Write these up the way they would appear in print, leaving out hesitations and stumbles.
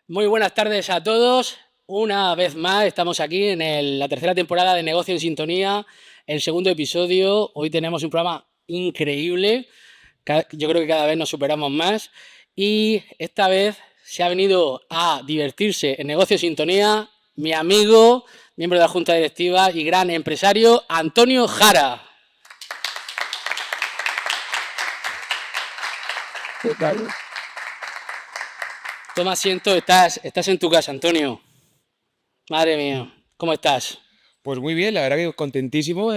Muy buenas tardes a todos. Una vez más estamos aquí en la tercera temporada de Negocio en Sintonía, el segundo episodio. Hoy tenemos un programa increíble. Yo creo que cada vez nos superamos más. Y esta vez se ha venido a divertirse en Negocio en Sintonía mi amigo, miembro de la Junta Directiva y gran empresario, Antonio Jara. Toma asiento, estás en tu casa, Antonio. Madre mía, ¿cómo estás? Pues muy bien, la verdad que contentísimo,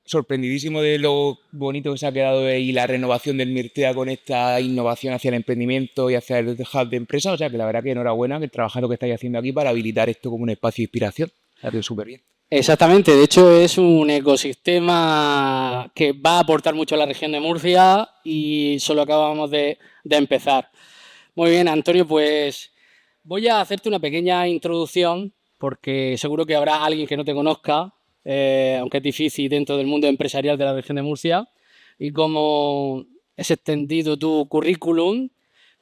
sorprendidísimo de lo bonito que se ha quedado y la renovación del Mirtea con esta innovación hacia el emprendimiento y hacia el hub de empresa. O sea que la verdad que enhorabuena que el trabajo que estáis haciendo aquí para habilitar esto como un espacio de inspiración. La que súper bien. Exactamente, de hecho es un ecosistema que va a aportar mucho a la región de Murcia y solo acabamos de empezar. Muy bien, Antonio, pues voy a hacerte una pequeña introducción porque seguro que habrá alguien que no te conozca, aunque es difícil dentro del mundo empresarial de la región de Murcia. Y como es extendido tu currículum,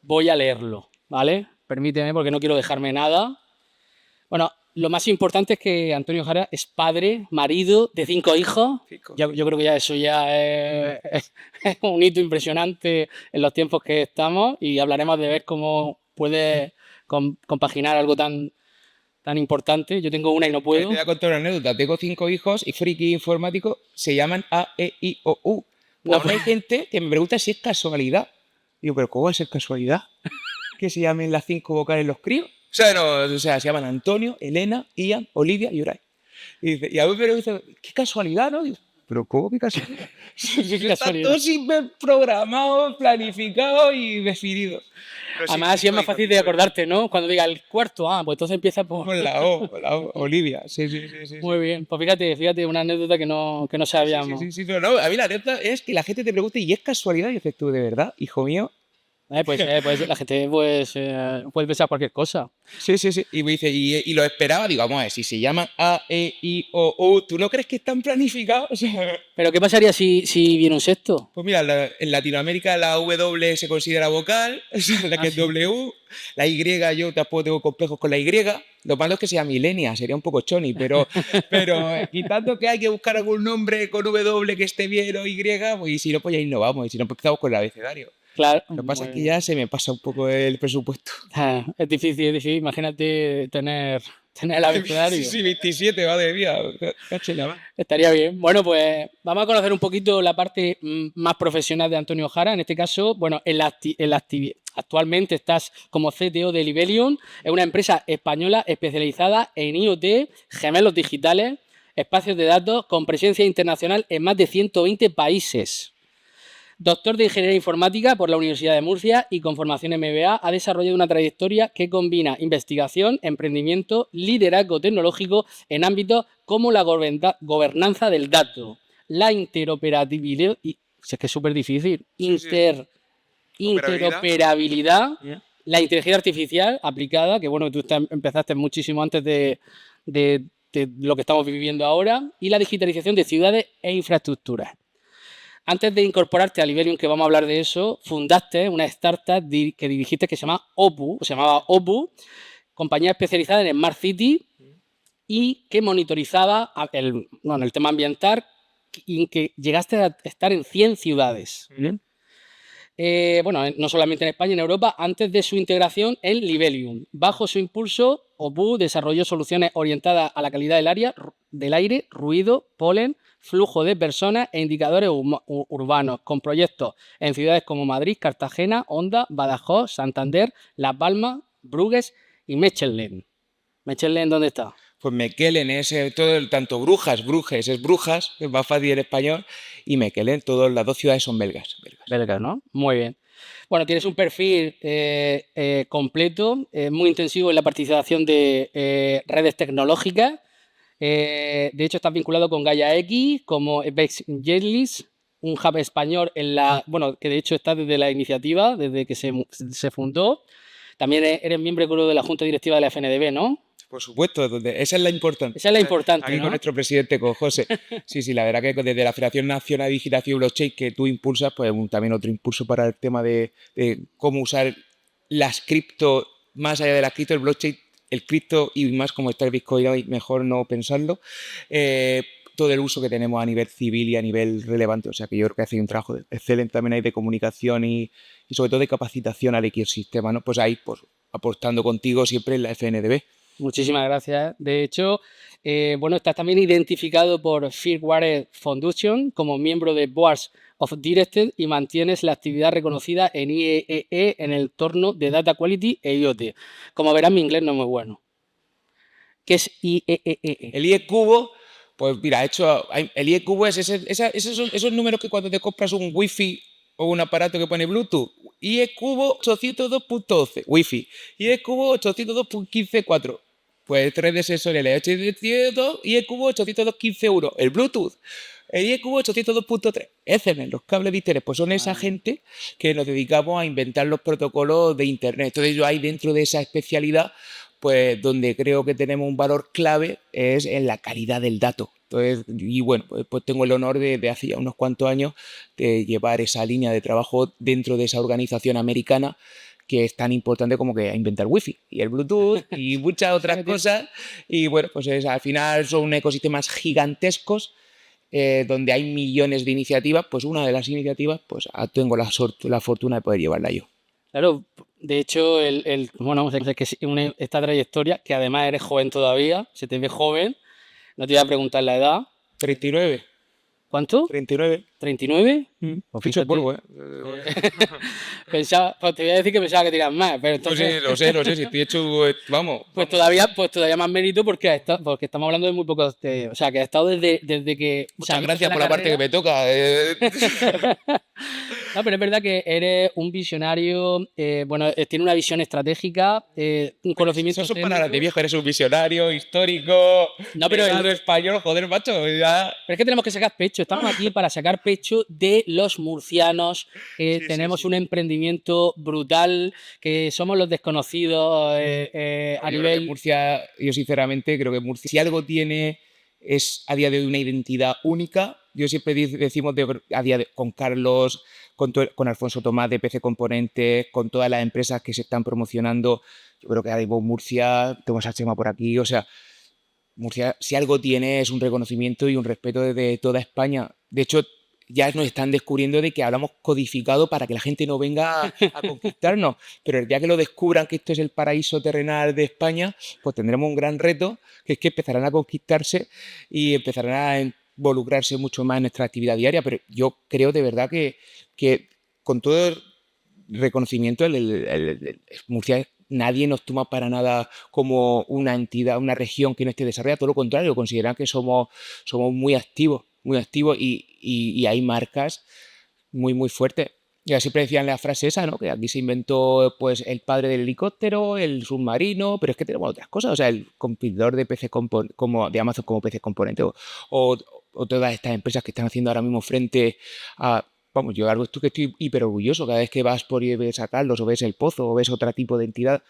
voy a leerlo, ¿vale? Permíteme porque no quiero dejarme nada. Bueno, lo más importante es que Antonio Jara es padre, marido de 5 hijos. Yo creo que ya eso ya es un hito impresionante en los tiempos que estamos y hablaremos de ver cómo puede compaginar algo tan importante. Yo tengo una y no Te puedo. voy a contar una anécdota. Tengo 5 hijos y friki informático se llaman A, E, I, O, U. Pues No, aún hay gente que me pregunta si es casualidad. Digo, ¿pero cómo va a ser casualidad que se llamen las 5 vocales los críos? O sea, se llaman Antonio, Elena, Ian, Olivia y Uray. Y a mí me dice, qué casualidad, ¿no? Digo, pero ¿cómo qué casualidad? qué Está casualidad. todo siempre programado, planificado y definido. Pero sí, Además, así es más fácil de acordarte, ¿no? Cuando diga el cuarto, pues entonces empieza por... con la O, Olivia. Sí, sí, sí, sí. Muy bien, pues fíjate, una anécdota que no Sí, sí, sí, sabíamos. sí, sí, no, a mí la anécdota es que la gente te pregunte y es casualidad y dices tú, ¿de verdad, hijo mío? Pues la gente puede pensar cualquier cosa. Sí, sí, sí. Y me dice, y lo esperaba, digo, vamos a ver, si se llaman A, E, I, O, U, ¿tú no crees que están planificados? O sea, Pero ¿qué pasaría si viene un sexto? pues mira, en Latinoamérica la W se considera vocal, o sea, la que es Sí. W, la Y yo tampoco tengo complejos con la Y, lo malo es que sea milenia, sería un poco choni, pero quitando que hay que buscar algún nombre con W que esté bien o Y, pues y si no, pues ya innovamos, y si no, pues empezamos con el abecedario. Claro, Lo que pasa es muy que bien. ya se me pasa un poco el presupuesto. Es difícil. Imagínate tener el Sí, abecedario. sí, 27, madre mía, caché la mano. Estaría bien. Bueno, pues vamos a conocer un poquito la parte más profesional de Antonio Jara. En este caso, bueno, actualmente estás como CTO de Libelium. Es una empresa española especializada en IoT, gemelos digitales, espacios de datos con presencia internacional en más de 120 países. Doctor de Ingeniería Informática por la Universidad de Murcia y con formación MBA, ha desarrollado una trayectoria que combina investigación, emprendimiento, liderazgo tecnológico en ámbitos como la gobernanza del dato, la interoperabilidad, si es que es súper difícil, Sí, sí. Operabilidad. interoperabilidad, la inteligencia artificial aplicada, que bueno, tú empezaste muchísimo antes de lo que estamos viviendo ahora, y la digitalización de ciudades e infraestructuras. Antes de incorporarte a Libelium, que vamos a hablar de eso, fundaste una startup que dirigiste que se llamaba Opu, compañía especializada en Smart City y que monitorizaba el tema ambiental y que llegaste a estar en 100 ciudades. Bien. No solamente en España, en Europa, antes de su integración en Libelium. Bajo su impulso, Opu desarrolló soluciones orientadas a la calidad del aire, ruido, polen, flujo de personas e indicadores urbanos, con proyectos en ciudades como Madrid, Cartagena, Honda, Badajoz, Santander, Las Palmas, Bruges y Mechelen. ¿Mechelen dónde está? Pues Mekelen es tanto Bruges es Brujas, es más fácil en español, y Mekelen, todas las dos ciudades son belgas. Belga, ¿no? Muy bien. Bueno, tienes un perfil completo, muy intensivo en la participación de redes tecnológicas. De hecho, estás vinculado con Gaia X, como Bex Jetlis, un hub español que de hecho está desde la iniciativa, desde que se fundó. También eres miembro de la Junta Directiva de la FNDB, ¿no? Por supuesto, esa es la importante. Esa es la importante, Aquí con ¿no? nuestro presidente, con José. Sí, sí, la verdad que desde la Federación Nacional de Digitación y Blockchain que tú impulsas, pues también otro impulso para el tema de cómo usar las cripto más allá de las cripto, el blockchain, el cripto y más como está el Bitcoin hoy, mejor no pensarlo. Todo el uso que tenemos a nivel civil y a nivel relevante. O sea que yo creo que hace un trabajo excelente también ahí de comunicación y sobre todo de capacitación al ecosistema, ¿no? Pues ahí, pues apostando contigo siempre en la FNDB. Muchísimas gracias. De hecho, bueno, estás también identificado por Fairware Foundation como miembro de Boards of Directors y mantienes la actividad reconocida en IEEE en el entorno de Data Quality e IoT. Como verán, mi inglés no es muy bueno. ¿Qué es IEEE? El IE Cubo, pues mira, el IE Cubo es esos números que cuando te compras un Wi-Fi o un aparato que pone Bluetooth, IE Cubo 802.12, Wi-Fi, IE Cubo 802.15.4. Pues 3 de sensor L802 y el cubo 802.15.1, el Bluetooth. El IE Cubo 802.3, Ethernet, los cables de Internet, pues son esa gente que nos dedicamos a inventar los protocolos de Internet. Entonces yo ahí dentro de esa especialidad, pues donde creo que tenemos un valor clave es en la calidad del dato. Entonces, y bueno, pues tengo el honor de hace ya unos cuantos años de llevar esa línea de trabajo dentro de esa organización americana que es tan importante como que inventar Wi-Fi y el Bluetooth y muchas otras cosas. Y bueno, pues al final son ecosistemas gigantescos donde hay millones de iniciativas. Pues una de las iniciativas, pues tengo la fortuna de poder llevarla yo. Claro, de hecho, bueno, es que esta trayectoria, que además eres joven todavía, se te ve joven, no te voy a preguntar la edad. 39. ¿Cuánto? 39. ¿39? Pues ficho de polvo, ¿eh? Pensaba, pues te voy a decir que pensaba que tiras más, pero entonces... Lo sé, si estoy hecho, vamos. Pues todavía más mérito porque estamos hablando de muy pocos, o sea, que ha estado desde que... Muchas gracias por la parte que me toca. No, pero es verdad que eres un visionario, bueno, tiene una visión estratégica, un conocimiento... Eso son palabras de viejo, eres un visionario, histórico, no, pero el español, joder, macho. Ya. Pero es que tenemos que sacar pecho, estamos aquí para sacar pecho de los murcianos, tenemos un emprendimiento brutal, que somos los desconocidos a nivel... Murcia, yo sinceramente creo que Murcia, si algo tiene, es a día de hoy una identidad única. Yo siempre decimos con Carlos, con Alfonso Tomás de PC Componentes, con todas las empresas que se están promocionando. Yo creo que ahora mismo Murcia, tenemos a Chema por aquí, o sea, Murcia, si algo tiene, es un reconocimiento y un respeto de toda España. De hecho, ya nos están descubriendo de que hablamos codificado para que la gente no venga a conquistarnos. Pero el día que lo descubran que esto es el paraíso terrenal de España, pues tendremos un gran reto, que es que empezarán a conquistarse y empezarán a involucrarse mucho más en nuestra actividad diaria. Pero yo creo de verdad que con todo el reconocimiento, Murcia nadie nos toma para nada como una entidad, una región que no esté desarrollada. Todo lo contrario, consideran que somos muy activos y hay marcas muy fuertes. Ya siempre decían la frase esa, ¿no? Que aquí se inventó pues el padre del helicóptero, el submarino, pero es que tenemos otras cosas. O sea, el competidor de PC como de Amazon como PC Componente o todas estas empresas que están haciendo ahora mismo frente a... Vamos, yo algo esto que estoy hiper orgulloso. Cada vez que vas por y ves a Carlos o ves el Pozo o ves otro tipo de entidad,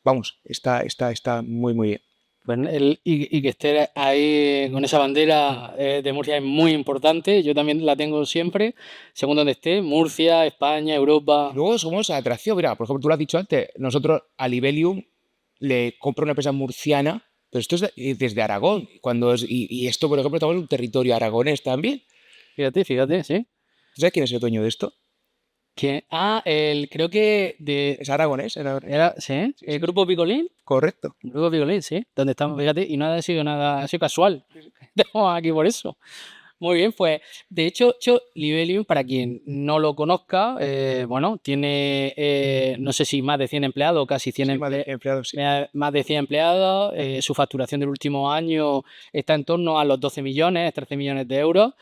vamos, está muy bien. Bueno, y que esté ahí con esa bandera de Murcia es muy importante. Yo también la tengo siempre, según donde esté, Murcia, España, Europa. Y luego somos atracción. Mira, por ejemplo, tú lo has dicho antes, nosotros a Libelium le compra una empresa murciana, pero esto es desde Aragón. Y esto, por ejemplo, estamos en un territorio aragonés también. Fíjate, sí. ¿Sabes quién es el dueño de esto? ¿Quién? Creo que Es aragonés. ¿sí? ¿El Grupo Picolín? Correcto. El Grupo Picolín, sí. Donde estamos, fíjate, y nada ha sido casual. Estamos aquí por eso. Muy bien, pues de hecho, Libelium, para quien no lo conozca, bueno, tiene, no sé si más de 100 empleados, casi 100 empleados, sí. Más de 100 empleados. Su facturación del último año está en torno a los 12 millones, 13 millones de euros.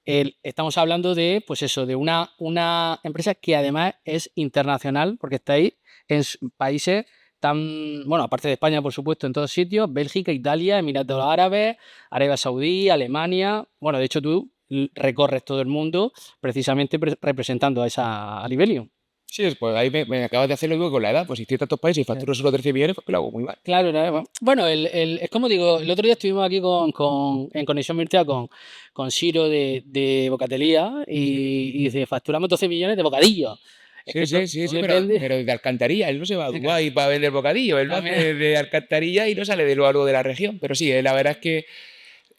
Estamos hablando de, pues eso, de una empresa que además es internacional, porque está ahí en países tan, bueno, aparte de España, por supuesto, en todos sitios, Bélgica, Italia, Emiratos Árabes, Arabia Saudí, Alemania. Bueno, de hecho tú recorres todo el mundo precisamente representando a Libelium. Sí, pues ahí me acabas de hacer lo mismo con la edad. Pues si estoy en tantos países y facturo solo 13 millones, pues lo hago muy mal. Claro, bueno, es como digo, el otro día estuvimos aquí en Conexión Virtual con Siro de Bocatelía y dice, facturamos 12 millones de bocadillos. Es Sí, que sí, sí, todo sí, depende. pero de alcantarilla. Él no se va a Venga, Dubái para vender bocadillo, él lo también. hace de alcantarilla y no sale de lo algo de la región. Pero sí, la verdad es que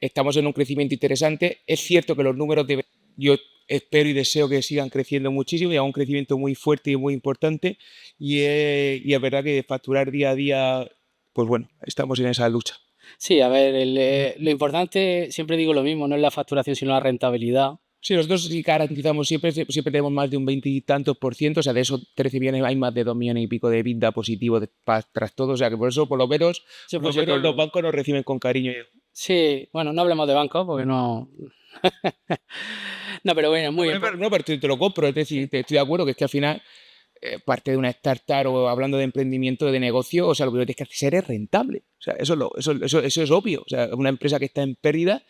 estamos en un crecimiento interesante. Es cierto que los números yo espero y deseo que sigan creciendo muchísimo y a un crecimiento muy fuerte y muy importante. Y es verdad que facturar día a día, pues bueno, estamos en esa lucha. Sí, a ver, lo importante, siempre digo lo mismo, no es la facturación, sino la rentabilidad. Sí, nosotros sí garantizamos siempre tenemos más de un 20 y tantos por ciento, o sea, de esos 13 millones hay más de 2 millones y pico de EBITDA positivo tras todo, o sea, que por eso, Sí, por lo pues menos los vosotros, bancos nos reciben con cariño. sí, bueno, no hablemos de bancos porque no. No, pero bueno, No, muy bien. no, pero te lo compro, es decir, estoy de acuerdo que es que al final, parte de una startup o hablando de emprendimiento, de negocio, o sea, lo primero que tienes que hacer es rentable, o sea, eso es obvio, o sea, una empresa que está en pérdida,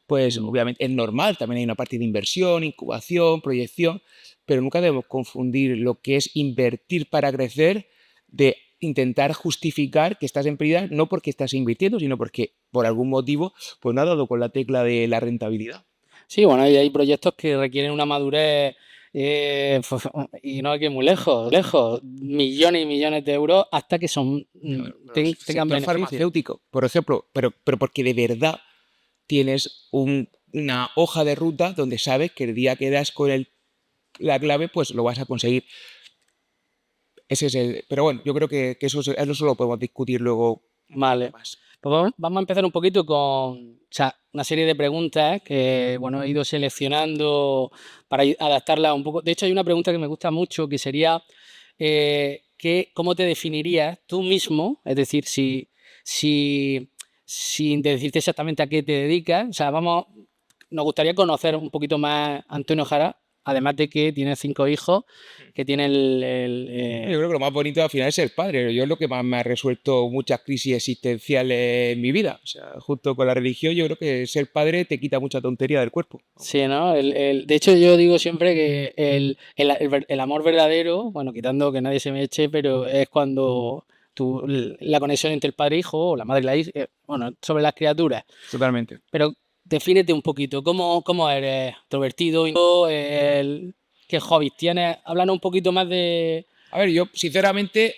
pues obviamente es normal, también hay una parte de inversión, incubación, proyección, pero nunca debemos confundir lo que es invertir para crecer de intentar justificar que estás en pérdida no porque estás invirtiendo, sino porque por algún motivo pues no ha dado con la tecla de la rentabilidad. Sí, bueno, hay proyectos que requieren una madurez y no hay que ir muy lejos, lejos, millones y millones de euros hasta que tengan Sector beneficios. farmacéutico, por ejemplo, pero porque de verdad tienes una hoja de ruta donde sabes que el día que das con la clave, pues lo vas a conseguir. Ese es pero bueno, yo creo que eso lo podemos discutir luego un poquito Vale. más. Pues vamos a empezar un poquito con, o sea, una serie de preguntas que, bueno, he ido seleccionando para adaptarla un poco. De hecho, hay una pregunta que me gusta mucho que sería, ¿cómo te definirías tú mismo? Es decir, si, sin decirte exactamente a qué te dedicas, o sea, nos gustaría conocer un poquito más a Antonio Jara, además de que tiene 5 hijos, que tiene Yo creo que lo más bonito al final es ser padre. Yo es lo que más me ha resuelto muchas crisis existenciales en mi vida. O sea, junto con la religión, yo creo que ser padre te quita mucha tontería del cuerpo. Sí, ¿no? De hecho, yo digo siempre que el amor verdadero, bueno, quitando que nadie se me eche, pero es cuando la conexión entre el padre e hijo, o la madre y la hija, bueno, sobre las criaturas. Totalmente. Pero defínete un poquito, ¿cómo eres? ¿Extrovertido? ¿Qué hobbies tienes? Háblanos un poquito más de. A ver, yo sinceramente,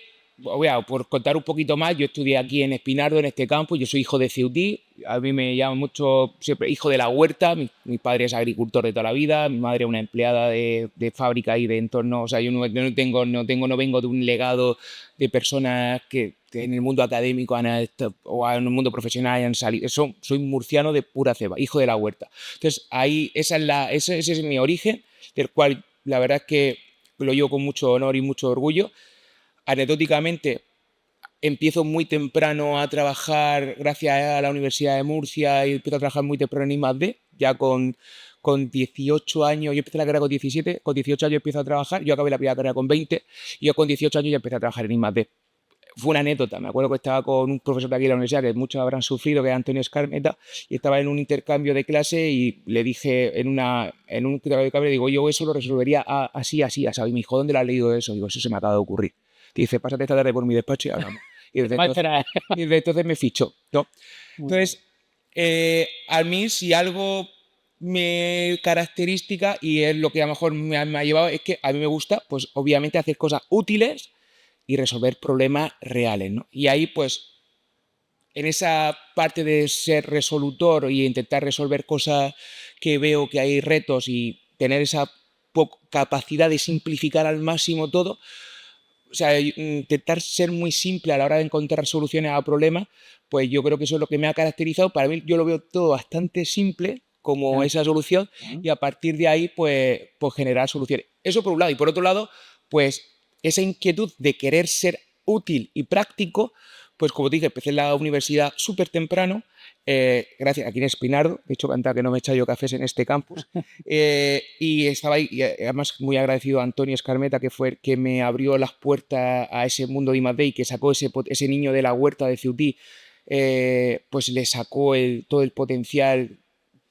por contar un poquito más, yo estudié aquí en Espinardo, en este campus, yo soy hijo de Ceutí, a mí me llama mucho, siempre hijo de la huerta, mi padre es agricultor de toda la vida, mi madre es una empleada de fábrica y de entorno, o sea, yo no vengo de un legado de personas que en el mundo académico o en el mundo profesional hayan salido, soy murciano de pura ceba, hijo de la huerta. Entonces, ahí, ese es mi origen, del cual la verdad es que lo llevo con mucho honor y mucho orgullo. Anecdóticamente, empiezo muy temprano a trabajar gracias a la Universidad de Murcia y empiezo a trabajar muy temprano en I+D, ya con 18 años, yo empecé la carrera con 17, con 18 años empiezo a trabajar, yo acabé la primera carrera con 20, y yo con 18 años ya empecé a trabajar en I+D. Fue una anécdota, me acuerdo que estaba con un profesor de aquí de la universidad que muchos habrán sufrido, que es Antonio Escarmeta, y estaba en un intercambio de clase y le dije en un intercambio de clase, digo, yo eso lo resolvería así, así, así. Y me dijo, ¿dónde lo has leído eso? Digo, eso se me acaba de ocurrir. Dice, pásate esta tarde por mi despacho y hablamos. Y desde Va a entonces, esperar. me fichó, ¿no? Muy bien. Entonces, a mí si algo me característica y es lo que a lo mejor me ha llevado, es que a mí me gusta, pues obviamente hacer cosas útiles y resolver problemas reales, ¿no? Y ahí, pues, en esa parte de ser resolutor y intentar resolver cosas que veo que hay retos y tener esa capacidad de simplificar al máximo todo, o sea, intentar ser muy simple a la hora de encontrar soluciones a problemas, pues yo creo que eso es lo que me ha caracterizado. Para mí, yo lo veo todo bastante simple como Ya. esa solución y a partir de ahí, pues generar soluciones. Eso por un lado. Y por otro lado, pues esa inquietud de querer ser útil y práctico, pues como te dije, empecé en la universidad súper temprano, gracias aquí en Espinardo, de hecho canta que no me he echado yo cafés en este campus, y estaba ahí, y además muy agradecido a Antonio Escarmeta, que fue el que me abrió las puertas a ese mundo de I+D y que sacó ese niño de la huerta de Ceutí, pues le sacó todo el potencial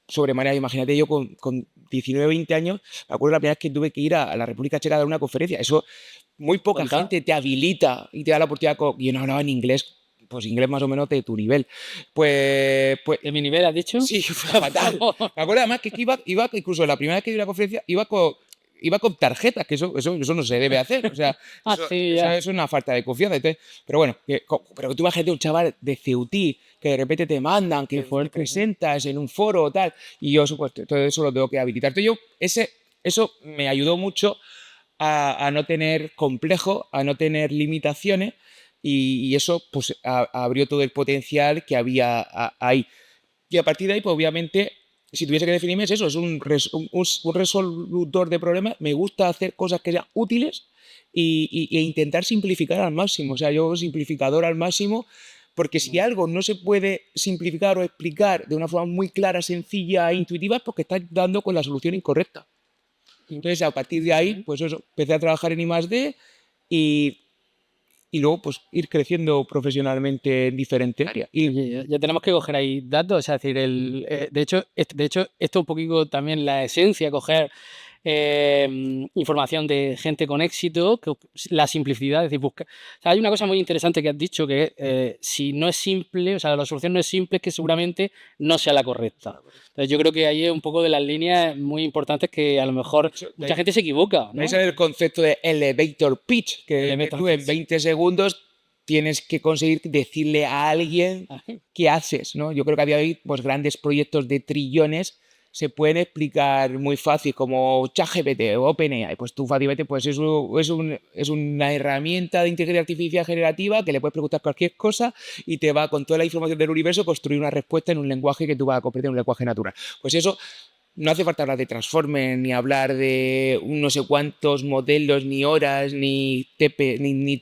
sobremanera. Imagínate, yo con 19, 20 años, me acuerdo la primera vez que tuve que ir a la República Checa a dar una conferencia. Eso muy poca Cuenta. gente te habilita y te da la oportunidad. Yo no hablaba en inglés, pues inglés más o menos de tu nivel. Pues ¿De mi nivel has dicho? sí, fue fatal. Me acuerdo además que iba incluso la primera vez que di una conferencia, iba iba con tarjetas, que eso no se debe hacer. O sea, Así ya. eso es una falta de confianza. Entonces, pero bueno, pero que tú imagínate un chaval de Ceutí que de repente te mandan, que Qué te fuerte, ¿no? presentas en un foro o tal, y yo, supuesto, todo eso lo tengo que habilitar. Entonces, eso me ayudó mucho a no tener complejo, a no tener limitaciones, y eso pues abrió todo el potencial que había ahí. Y a partir de ahí, pues obviamente, si tuviese que definirme, es eso, es un resolutor de problemas. Me gusta hacer cosas que sean útiles e intentar simplificar al máximo. O sea, yo simplificador al máximo, porque si algo no se puede simplificar o explicar de una forma muy clara, sencilla e intuitiva, es porque estás dando con la solución incorrecta. Entonces, a partir de ahí, pues eso, empecé a trabajar en I+D y, y luego pues ir creciendo profesionalmente en diferentes áreas. Y Oye, ya tenemos que coger ahí datos, es decir, de hecho, esto es un poquito también la esencia, coger información de gente con éxito, la simplicidad, es decir, buscar. O sea, hay una cosa muy interesante que has dicho, que si no es simple, o sea, la solución no es simple, es que seguramente no sea la correcta. Entonces, yo creo que ahí es un poco de las líneas muy importantes que a lo mejor mucha gente se equivoca, ¿no? ese es el concepto de elevator pitch, que Elementos tú en 20 segundos tienes que conseguir decirle a alguien qué haces, ¿no? Yo creo que a día de hoy, pues grandes proyectos de trillones se pueden explicar muy fácil, como ChatGPT o OpenAI. Pues tú fácilmente, pues es una herramienta de inteligencia artificial generativa que le puedes preguntar cualquier cosa y te va, con toda la información del universo, construir una respuesta en un lenguaje que tú vas a comprender, un lenguaje natural. Pues eso no hace falta hablar de Transformers, ni hablar de no sé cuántos modelos, ni horas, ni TP, ni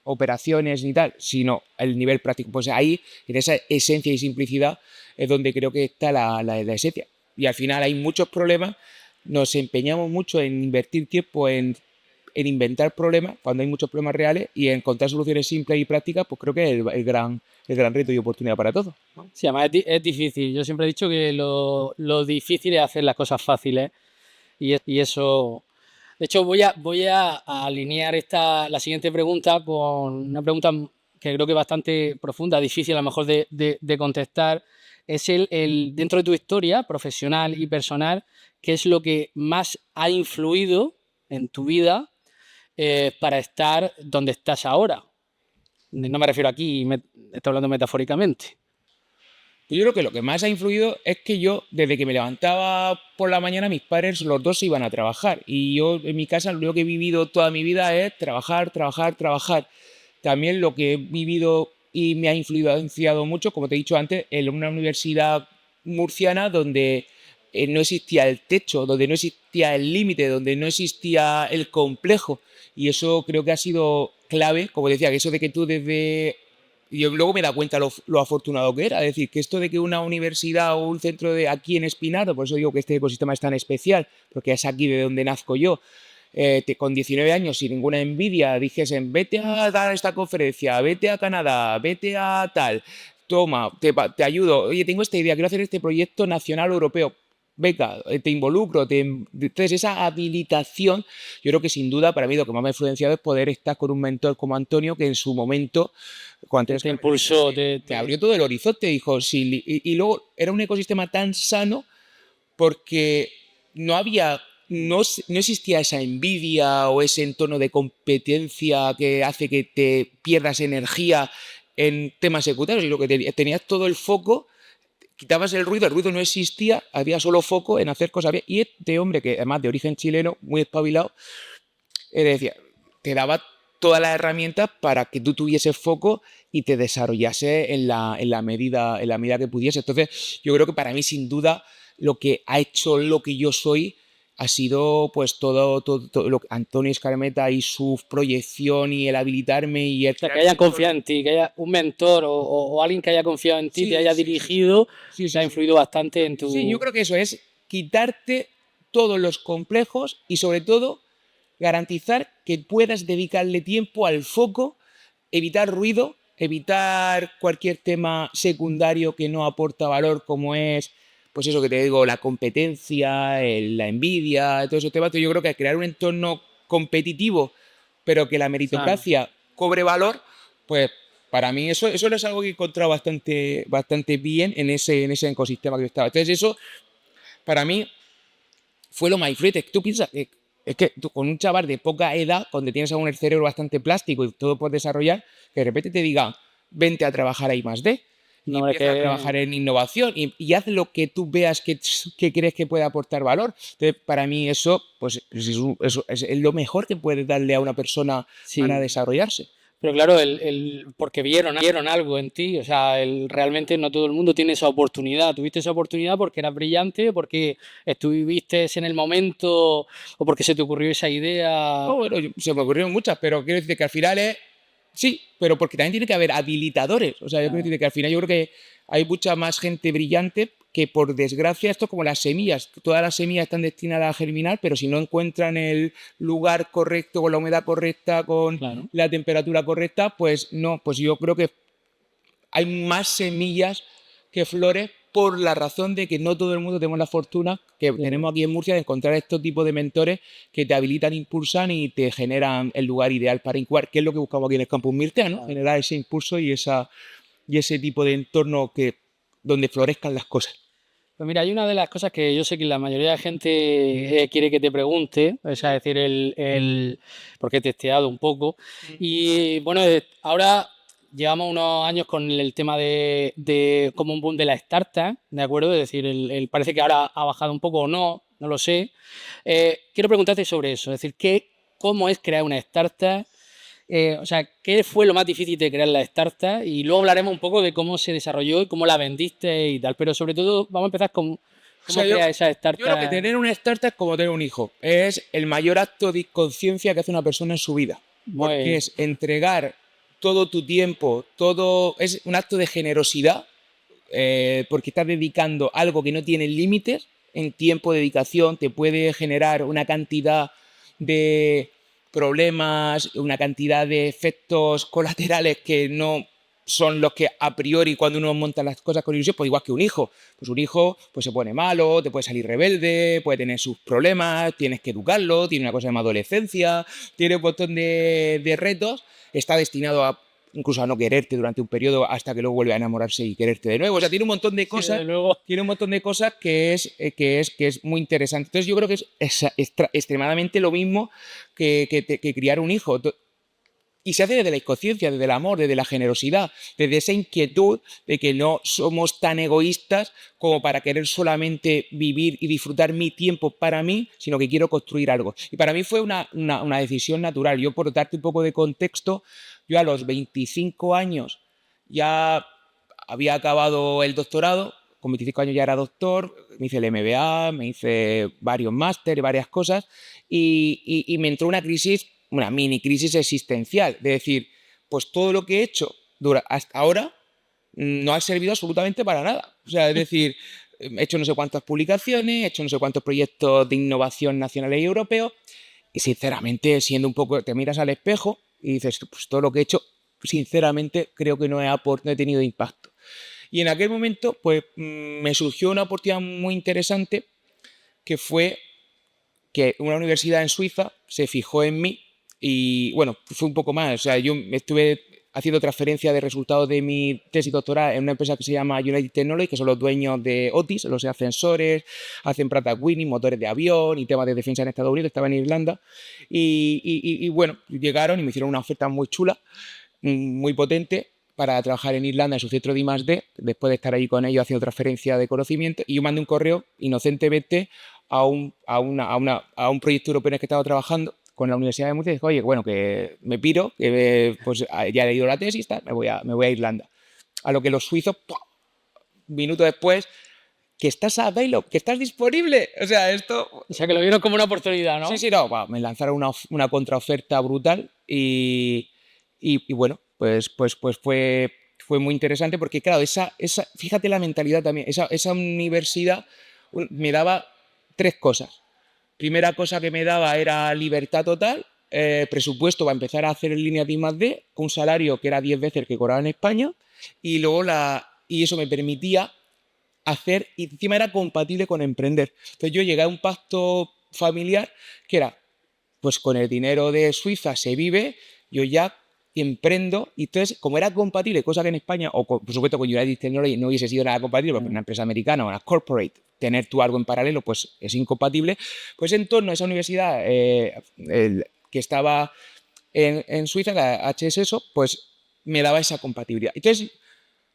operaciones, ni tal, sino el nivel práctico. Pues ahí, en esa esencia y simplicidad, es donde creo que está la esencia. Y al final hay muchos problemas, nos empeñamos mucho en invertir tiempo en inventar problemas, cuando hay muchos problemas reales, y encontrar soluciones simples y prácticas, pues creo que es el gran reto y oportunidad para todos. Sí, además es difícil. Yo siempre he dicho que lo difícil es hacer las cosas fáciles y eso. De hecho, voy a alinear la siguiente pregunta con una pregunta que creo que es bastante profunda, difícil a lo mejor de contestar. Es dentro de tu historia profesional y personal, ¿qué es lo que más ha influido en tu vida para estar donde estás ahora? No me refiero aquí, estoy hablando metafóricamente. Yo creo que lo que más ha influido es que yo, desde que me levantaba por la mañana, mis padres, los dos, se iban a trabajar. Y yo, en mi casa, lo único que he vivido toda mi vida es trabajar, trabajar, trabajar. También lo que he vivido y me ha influenciado mucho, como te he dicho antes, en una universidad murciana donde no existía el techo, donde no existía el límite, donde no existía el complejo. Y eso creo que ha sido clave, como decía, que eso de que tú desde y yo luego me da cuenta lo afortunado que era. Es decir, que esto de que una universidad o un centro de aquí en Espinardo, por eso digo que este ecosistema es tan especial, porque es aquí de donde nazco yo, con 19 años, sin ninguna envidia, dijesen, vete a dar esta conferencia, vete a Canadá, vete a tal, toma, te ayudo, oye, tengo esta idea, quiero hacer este proyecto nacional europeo. Venga, te involucro. Entonces, esa habilitación, yo creo que sin duda para mí lo que más me ha influenciado es poder estar con un mentor como Antonio, que en su momento, cuando Te impulsó, me abrió todo el horizonte, dijo, sí, y luego era un ecosistema tan sano porque no existía esa envidia o ese entorno de competencia que hace que te pierdas energía en temas secundarios, y lo que tenías todo el foco, quitabas el ruido no existía, había solo foco en hacer cosas bien. Y este hombre, que además de origen chileno, muy espabilado, decía, te daba todas las herramientas para que tú tuvieses foco y te desarrollase en la medida que pudiese. Entonces, yo creo que para mí, sin duda, lo que ha hecho lo que yo soy ha sido pues todo lo que Antonio Escarmeta y su proyección y el habilitarme y el sea, que crear un haya entorno. confiado en ti, que haya un mentor o alguien que haya confiado en ti, te Sí, haya sí, sí, sí. dirigido, Sí, te sí, ha sí. influido bastante en Sí, yo tu. creo que eso es quitarte todos los complejos y sobre todo garantizar que puedas dedicarle tiempo al foco, evitar ruido, evitar cualquier tema secundario que no aporta valor, como es, pues eso que te digo, la competencia, la envidia, todo esos temas. Yo creo que crear un entorno competitivo, pero que la Sano. meritocracia cobre valor, pues para mí eso es algo que he encontrado bastante, bastante bien en ese ecosistema que yo estaba. Entonces eso, para mí, fue lo más influyente. Tú piensas que Es que tú, con un chaval de poca edad, donde tienes aún el cerebro bastante plástico y todo por desarrollar, que de repente te digan, vente a trabajar a I+D y No, es empieza a trabajar que en innovación y haz lo que tú veas que crees que puede aportar valor. Entonces, para mí eso, pues, es lo mejor que puedes darle a una persona para sí. desarrollarse. Pero claro, porque vieron algo en ti, o sea, realmente no todo el mundo tiene esa oportunidad. Tuviste esa oportunidad porque eras brillante, porque estuviste en el momento o porque se te ocurrió esa idea. No, bueno, se me ocurrieron muchas, pero quiero decir que al final es. Sí, pero porque también tiene que haber habilitadores. O sea, yo quiero Claro, decir que al final yo creo que hay mucha más gente brillante que, por desgracia, esto es como las semillas. Todas las semillas están destinadas a germinar, pero si no encuentran el lugar correcto, con la humedad correcta, con claro. la temperatura correcta, pues no. Pues yo creo que hay más semillas que flores, por la razón de que no todo el mundo tenemos la fortuna que Sí. tenemos aquí en Murcia de encontrar estos tipos de mentores que te habilitan, impulsan y te generan el lugar ideal para incubar, que es lo que buscamos aquí en el Campus Mirtea, ¿no? Claro. Generar ese impulso y ese tipo de entorno donde florezcan las cosas. Pues mira, hay una de las cosas que yo sé que la mayoría de gente quiere que te pregunte, o sea, es decir, porque he testeado un poco. Y bueno, ahora llevamos unos años con el tema de como un boom de la startup, ¿de acuerdo? Es decir, parece que ahora ha bajado un poco o no, no lo sé. Quiero preguntarte sobre eso, es decir, ¿cómo es crear una startup? O sea, ¿qué fue lo más difícil de crear la startup? Y luego hablaremos un poco de cómo se desarrolló y cómo la vendiste y tal. Pero sobre todo, vamos a empezar con O cómo sea, yo, crear esa yo creo que startup. tener una startup es como tener un hijo. Es el mayor acto de conciencia que hace una persona en su vida. Porque Muy, es entregar todo tu tiempo, todo. Es un acto de generosidad, porque estás dedicando algo que no tiene límites en tiempo, dedicación, te puede generar una cantidad de problemas, una cantidad de efectos colaterales que no son los que a priori, cuando uno monta las cosas con ilusión, pues igual que un hijo. Pues un hijo pues se pone malo, te puede salir rebelde, puede tener sus problemas, tienes que educarlo, tiene una cosa llamada adolescencia, tiene un montón de retos, está destinado a incluso a no quererte durante un periodo hasta que luego vuelve a enamorarse y quererte de nuevo. O sea, tiene un montón de sí, desde cosas, luego. tiene un montón de cosas que es muy interesante. Entonces yo creo que es extremadamente lo mismo que criar un hijo. Y se hace desde la inconsciencia, desde el amor, desde la generosidad, desde esa inquietud de que no somos tan egoístas como para querer solamente vivir y disfrutar mi tiempo para mí, sino que quiero construir algo. Y para mí fue una decisión natural. Yo, por darte un poco de contexto, yo a los 25 años ya había acabado el doctorado, con 25 años ya era doctor, me hice el MBA, me hice varios másteres, varias cosas, y me entró una crisis, una mini crisis existencial, de decir, pues todo lo que he hecho hasta ahora no ha servido absolutamente para nada. O sea, es decir, he hecho no sé cuántas publicaciones, he hecho no sé cuántos proyectos de innovación nacionales y europeos, y sinceramente, siendo un poco, te miras al espejo y dices, pues todo lo que he hecho, sinceramente, creo que no he tenido impacto. Y en aquel momento, pues me surgió una oportunidad muy interesante, que fue que una universidad en Suiza se fijó en mí y, bueno, fue un poco más. O sea, yo estuve haciendo transferencia de resultados de mi tesis doctoral en una empresa que se llama United Technology, que son los dueños de Otis, los ascensores, hacen Pratt & Whitney, motores de avión y temas de defensa en Estados Unidos, estaba en Irlanda. Y bueno, llegaron y me hicieron una oferta muy chula, muy potente, para trabajar en Irlanda en su centro de I+D, después de estar ahí con ellos haciendo transferencia de conocimiento, y yo mandé un correo inocentemente a un proyecto europeo en el que estaba trabajando con la Universidad de Murcia y dije, oye, bueno, que me piro, que pues ya he leído la tesis, tal, me voy a Irlanda. A lo que los suizos, ¡pum!, minutos después, que estás available, que estás disponible. O sea, esto. O sea, que lo vieron como una oportunidad, Sí, ¿no? sí, no, me lanzaron una contraoferta brutal y bueno, pues fue muy interesante porque, claro, fíjate la mentalidad también, esa universidad me daba tres cosas. Primera cosa que me daba era libertad total, presupuesto para empezar a hacer en línea de I+D, un salario que era 10 veces el que cobraba en España, y luego y eso me permitía hacer, y encima era compatible con emprender. Entonces yo llegué a un pacto familiar que era, pues con el dinero de Suiza se vive, yo ya emprendo, y entonces, como era compatible, cosa que en España, por supuesto con United Technology no hubiese sido nada compatible, porque una empresa americana o una corporate, tener tú algo en paralelo, pues es incompatible, pues en torno a esa universidad que estaba en Suiza, la HSSO, pues me daba esa compatibilidad. Entonces,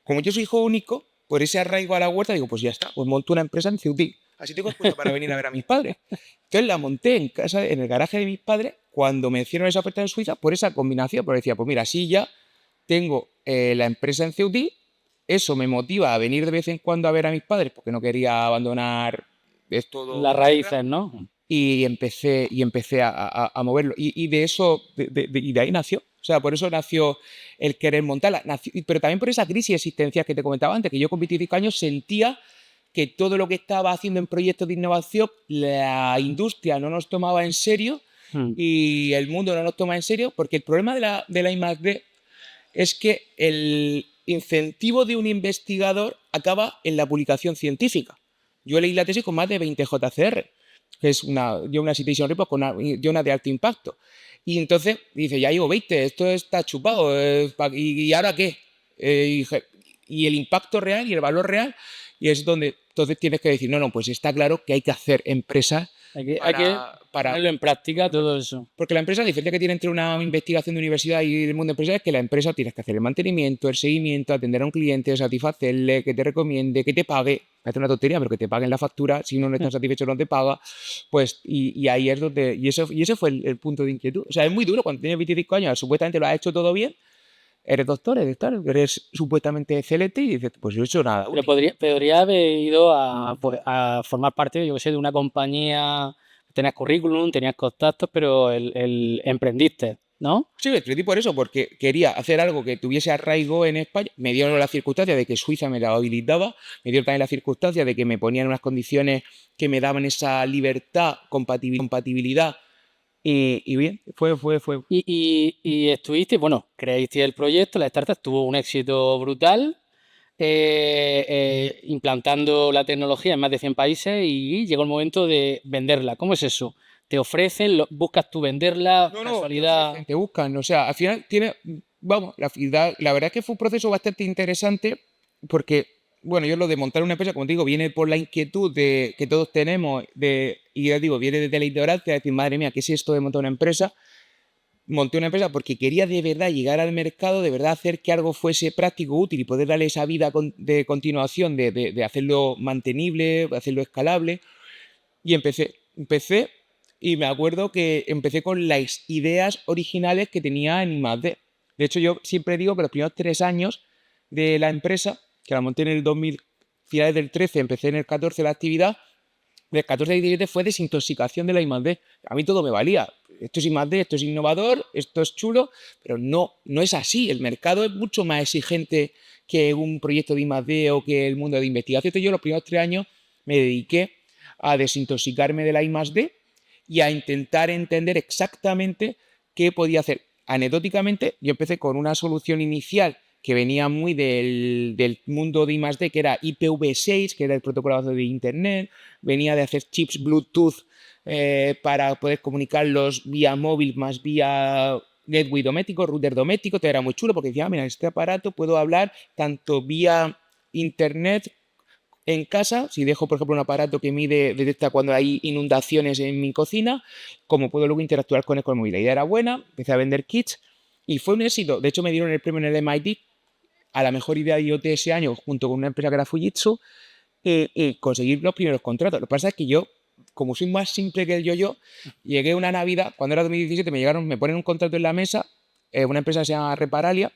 como yo soy hijo único, por ese arraigo a la huerta, digo, pues ya está, pues monto una empresa en Ceutí. Así tengo excusa para venir a ver a mis padres. Entonces la monté en casa, en el garaje de mis padres, cuando me hicieron esa oferta en Suiza, por esa combinación, porque decía, pues mira, así ya tengo la empresa en Ceutí, eso me motiva a venir de vez en cuando a ver a mis padres, porque no quería abandonar Las todo tierra, raíces, ¿no? y empecé a moverlo. Y de eso, y de ahí nació. O sea, por eso nació el querer montarla. Pero también por esa crisis existencial que te comentaba antes, que yo con 25 años sentía que todo lo que estaba haciendo en proyectos de innovación, la industria no nos tomaba en serio Mm. y el mundo no nos toma en serio, porque el problema de la I+D es que el incentivo de un investigador acaba en la publicación científica. Yo leí la tesis con más de 20 JCR, que es una citation report de una de alto impacto. Y entonces dice, ya llevo 20, esto está chupado, ¿y ahora qué? Y el impacto real y el valor real, y es donde entonces tienes que decir, no, pues está claro que hay que hacer empresas Hay que para ponerlo en práctica todo eso. porque la empresa, la diferencia que tiene entre una investigación de universidad y el mundo empresarial es que la empresa tienes que hacer el mantenimiento, el seguimiento, atender a un cliente, satisfacerle, que te recomiende, que te pague. Parece una tontería, pero que te paguen la factura. Si uno no está satisfecho, no te paga. Pues, y ahí es donde. Y ese fue el punto de inquietud. O sea, es muy duro cuando tienes 25 años, supuestamente lo has hecho todo bien. Eres doctor, eres supuestamente excelente y dices, pues yo he hecho nada Pero útil. podría haber ido pues, a formar parte, yo que sé, de una compañía, tenías currículum, tenías contactos, pero el emprendiste, ¿no? Sí, me escribí por eso, porque quería hacer algo que tuviese arraigo en España. Me dieron la circunstancia de que Suiza me lo habilitaba, me dieron también la circunstancia de que me ponían unas condiciones que me daban esa libertad, compatibilidad, y bien, fue. Y estuviste, bueno, creíste el proyecto, la startup tuvo un éxito brutal, implantando la tecnología en más de 100 países y llegó el momento de venderla. ¿Cómo es eso? ¿Te ofrecen, buscas tú venderla, No, te casualidad? ofrecen, te buscan, o sea, al final vamos, la verdad es que fue un proceso bastante interesante porque, bueno, yo lo de montar una empresa, como te digo, viene por la inquietud que todos tenemos, y ya digo, viene desde la ignorancia, de decir, madre mía, ¿qué es esto de montar una empresa? Monté una empresa porque quería de verdad llegar al mercado, de verdad hacer que algo fuese práctico, útil y poder darle esa vida de continuación, de hacerlo mantenible, de hacerlo escalable. Y empecé y me acuerdo que empecé con las ideas originales que tenía en I+D. De hecho, yo siempre digo que los primeros 3 años de la empresa, que la monté en el 2000, finales del 13, empecé en el 14 la actividad, del 14 al 17 fue desintoxicación de la I+D. A mí todo me valía. Esto es I+D, esto es innovador, esto es chulo, pero no es así. El mercado es mucho más exigente que un proyecto de I+D o que el mundo de investigación. Entonces yo los primeros 3 años me dediqué a desintoxicarme de la I+D y a intentar entender exactamente qué podía hacer. Anecdóticamente, yo empecé con una solución inicial que venía muy del mundo de I+D, que era IPv6, que era el protocolo de Internet, venía de hacer chips Bluetooth para poder comunicarlos vía móvil más vía gateway doméstico, router doméstico, todo era muy chulo porque decía, mira, este aparato puedo hablar tanto vía Internet en casa, si dejo, por ejemplo, un aparato que detecta cuando hay inundaciones en mi cocina, como puedo luego interactuar con él con el móvil. La idea era buena, empecé a vender kits y fue un éxito. De hecho, me dieron el premio en el MIT a la mejor idea de IoT ese año, junto con una empresa que era Fujitsu, y conseguir los primeros contratos. Lo que pasa es que yo, como soy más simple que el yo, llegué una Navidad, cuando era 2017, me ponen un contrato en la mesa, una empresa que se llama Reparalia,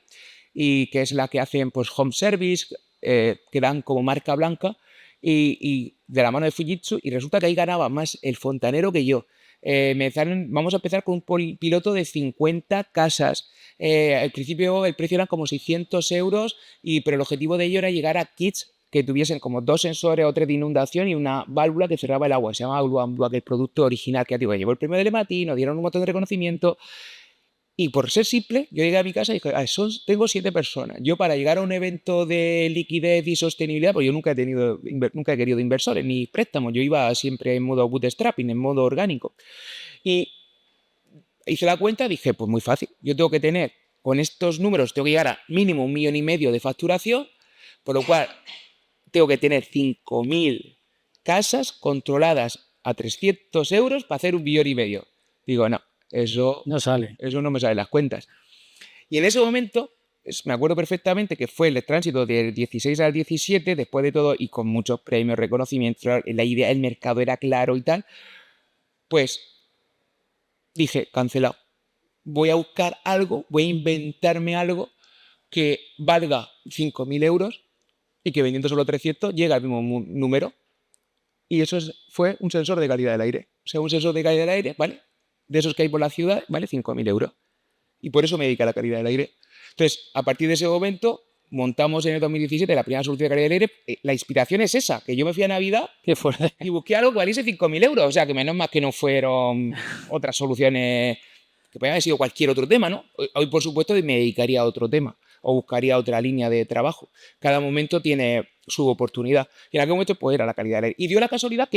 y que es la que hacen pues home service, que dan como marca blanca, y de la mano de Fujitsu, y resulta que ahí ganaba más el fontanero que yo. Vamos a empezar con un piloto de 50 casas. Al principio el precio eran como 600 euros, pero el objetivo de ello era llegar a kits que tuviesen como 2 sensores o 3 de inundación y una válvula que cerraba el agua. Se llama Uluambua, que es el producto original que digo, llevó el premio del MIT, nos dieron un montón de reconocimiento. Y por ser simple, yo llegué a mi casa y dije, tengo 7 personas. Yo para llegar a un evento de liquidez y sostenibilidad, pues yo nunca he querido inversores ni préstamos. Yo iba siempre en modo bootstrapping, en modo orgánico. Y hice la cuenta, dije, pues muy fácil. Yo tengo que tener con estos números tengo que llegar a mínimo 1,5 millones de facturación, por lo cual tengo que tener 5.000 casas controladas a 300 euros para hacer 1,5 millones. Digo, no, eso No sale. no me sale las cuentas. Y en ese momento, me acuerdo perfectamente que fue el tránsito del 16 al 17, después de todo, y con muchos premios, reconocimientos, la idea, el mercado era claro y tal, pues dije, cancelado. Voy a buscar algo, voy a inventarme algo que valga 5.000 euros y que vendiendo solo 300 llega al mismo número. Y eso fue un sensor de calidad del aire. O sea, un sensor de calidad del aire, ¿vale? De esos que hay por la ciudad, vale 5.000 euros. Y por eso me dediqué a la calidad del aire. Entonces, a partir de ese momento, montamos en el 2017 la primera solución de calidad del aire. La inspiración es esa, que yo me fui a Navidad Qué fuerte. y busqué algo que valiese 5.000 euros. O sea, que menos mal que no fueron otras soluciones que podían haber sido cualquier otro tema, ¿no? Hoy, por supuesto, me dedicaría a otro tema o buscaría otra línea de trabajo. Cada momento tiene su oportunidad. Y en aquel momento, pues, era la calidad del aire. Y dio la casualidad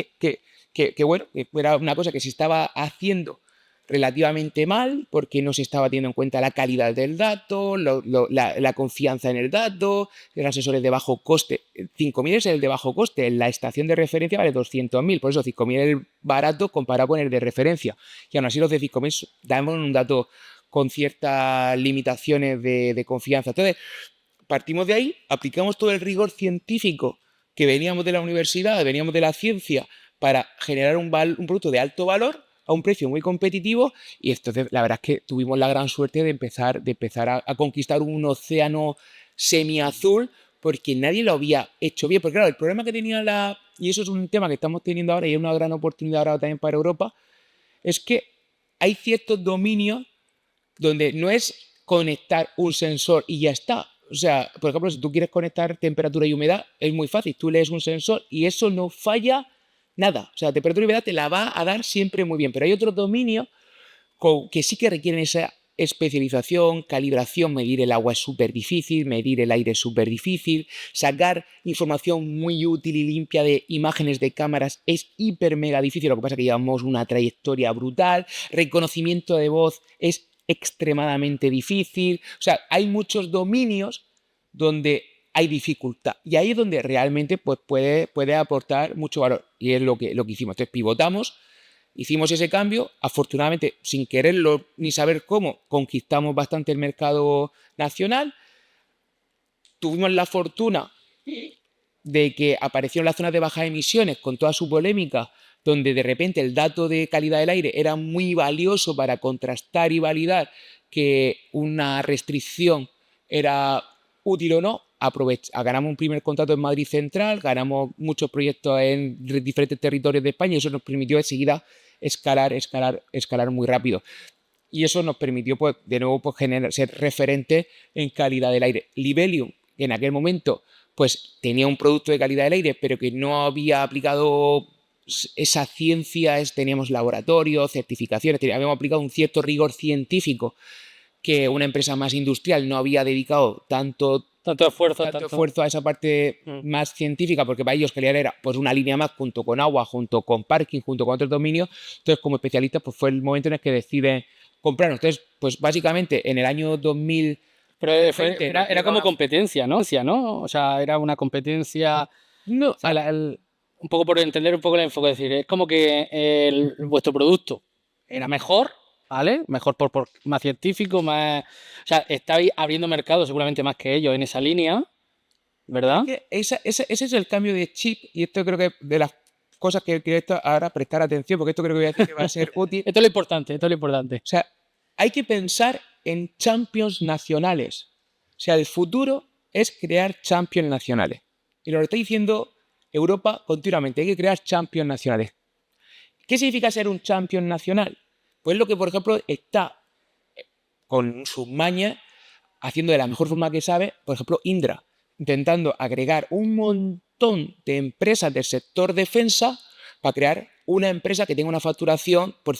bueno, que era una cosa que se estaba haciendo relativamente mal porque no se estaba teniendo en cuenta la calidad del dato, la confianza en el dato, eran sensores de bajo coste. 5.000 es el de bajo coste, la estación de referencia vale 200.000, por eso 5.000 es el barato comparado con el de referencia. Y aún así los de 5.000 damos un dato con ciertas limitaciones de confianza. Entonces, partimos de ahí, aplicamos todo el rigor científico que veníamos de la universidad, veníamos de la ciencia, para generar un producto de alto valor a un precio muy competitivo, y entonces la verdad es que tuvimos la gran suerte de empezar a conquistar un océano semiazul porque nadie lo había hecho bien. Porque claro, el problema que tenía y eso es un tema que estamos teniendo ahora y es una gran oportunidad ahora también para Europa, es que hay ciertos dominios donde no es conectar un sensor y ya está. O sea, por ejemplo, si tú quieres conectar temperatura y humedad, es muy fácil. Tú lees un sensor y eso no falla nada. O sea, la temperatura y humedad te la va a dar siempre muy bien. Pero hay otros dominios que sí que requieren esa especialización, calibración. Medir el agua es súper difícil, medir el aire es súper difícil, sacar información muy útil y limpia de imágenes de cámaras es hiper mega difícil. Lo que pasa es que llevamos una trayectoria brutal. Reconocimiento de voz es extremadamente difícil. O sea, hay muchos dominios donde hay dificultad. Y ahí es donde realmente pues, puede aportar mucho valor. Y es lo que hicimos. Entonces pivotamos, hicimos ese cambio. Afortunadamente, sin quererlo ni saber cómo, conquistamos bastante el mercado nacional. Tuvimos la fortuna de que aparecieron las zonas de bajas emisiones con toda su polémica, donde de repente el dato de calidad del aire era muy valioso para contrastar y validar que una restricción era útil o no. Ganamos un primer contrato en Madrid Central, ganamos muchos proyectos en diferentes territorios de España y eso nos permitió enseguida escalar muy rápido. Y eso nos permitió, pues, de nuevo, pues, ser referente en calidad del aire. Libelium, que en aquel momento pues tenía un producto de calidad del aire, pero que no había aplicado esa ciencia, teníamos laboratorios, certificaciones, habíamos aplicado un cierto rigor científico que una empresa más industrial no había dedicado tanto esfuerzo a esa parte más científica, porque para ellos calidad era pues una línea más junto con agua, junto con parking, junto con otros dominios. Entonces, como especialistas, pues fue el momento en el que deciden comprarnos. Entonces, pues básicamente en el año 2000... Pero era como competencia, ¿no? O sea, era una competencia. No, o sea, un poco por entender un poco el enfoque, es decir, es como que vuestro producto era mejor, ¿vale? Mejor por más científico, más. O sea, estabais abriendo mercado seguramente más que ellos en esa línea, ¿verdad? Ese es el cambio de chip, y esto creo que de las cosas que quiero ahora prestar atención, porque esto creo que voy a decir que va a ser útil. Esto es lo importante, esto es lo importante. O sea, hay que pensar en champions nacionales. O sea, el futuro es crear champions nacionales. Y lo está diciendo Europa continuamente. Hay que crear champions nacionales. ¿Qué significa ser un champion nacional? Pues lo que, por ejemplo, está con sus mañas haciendo de la mejor forma que sabe, por ejemplo, Indra, intentando agregar un montón de empresas del sector defensa para crear una empresa que tenga una facturación por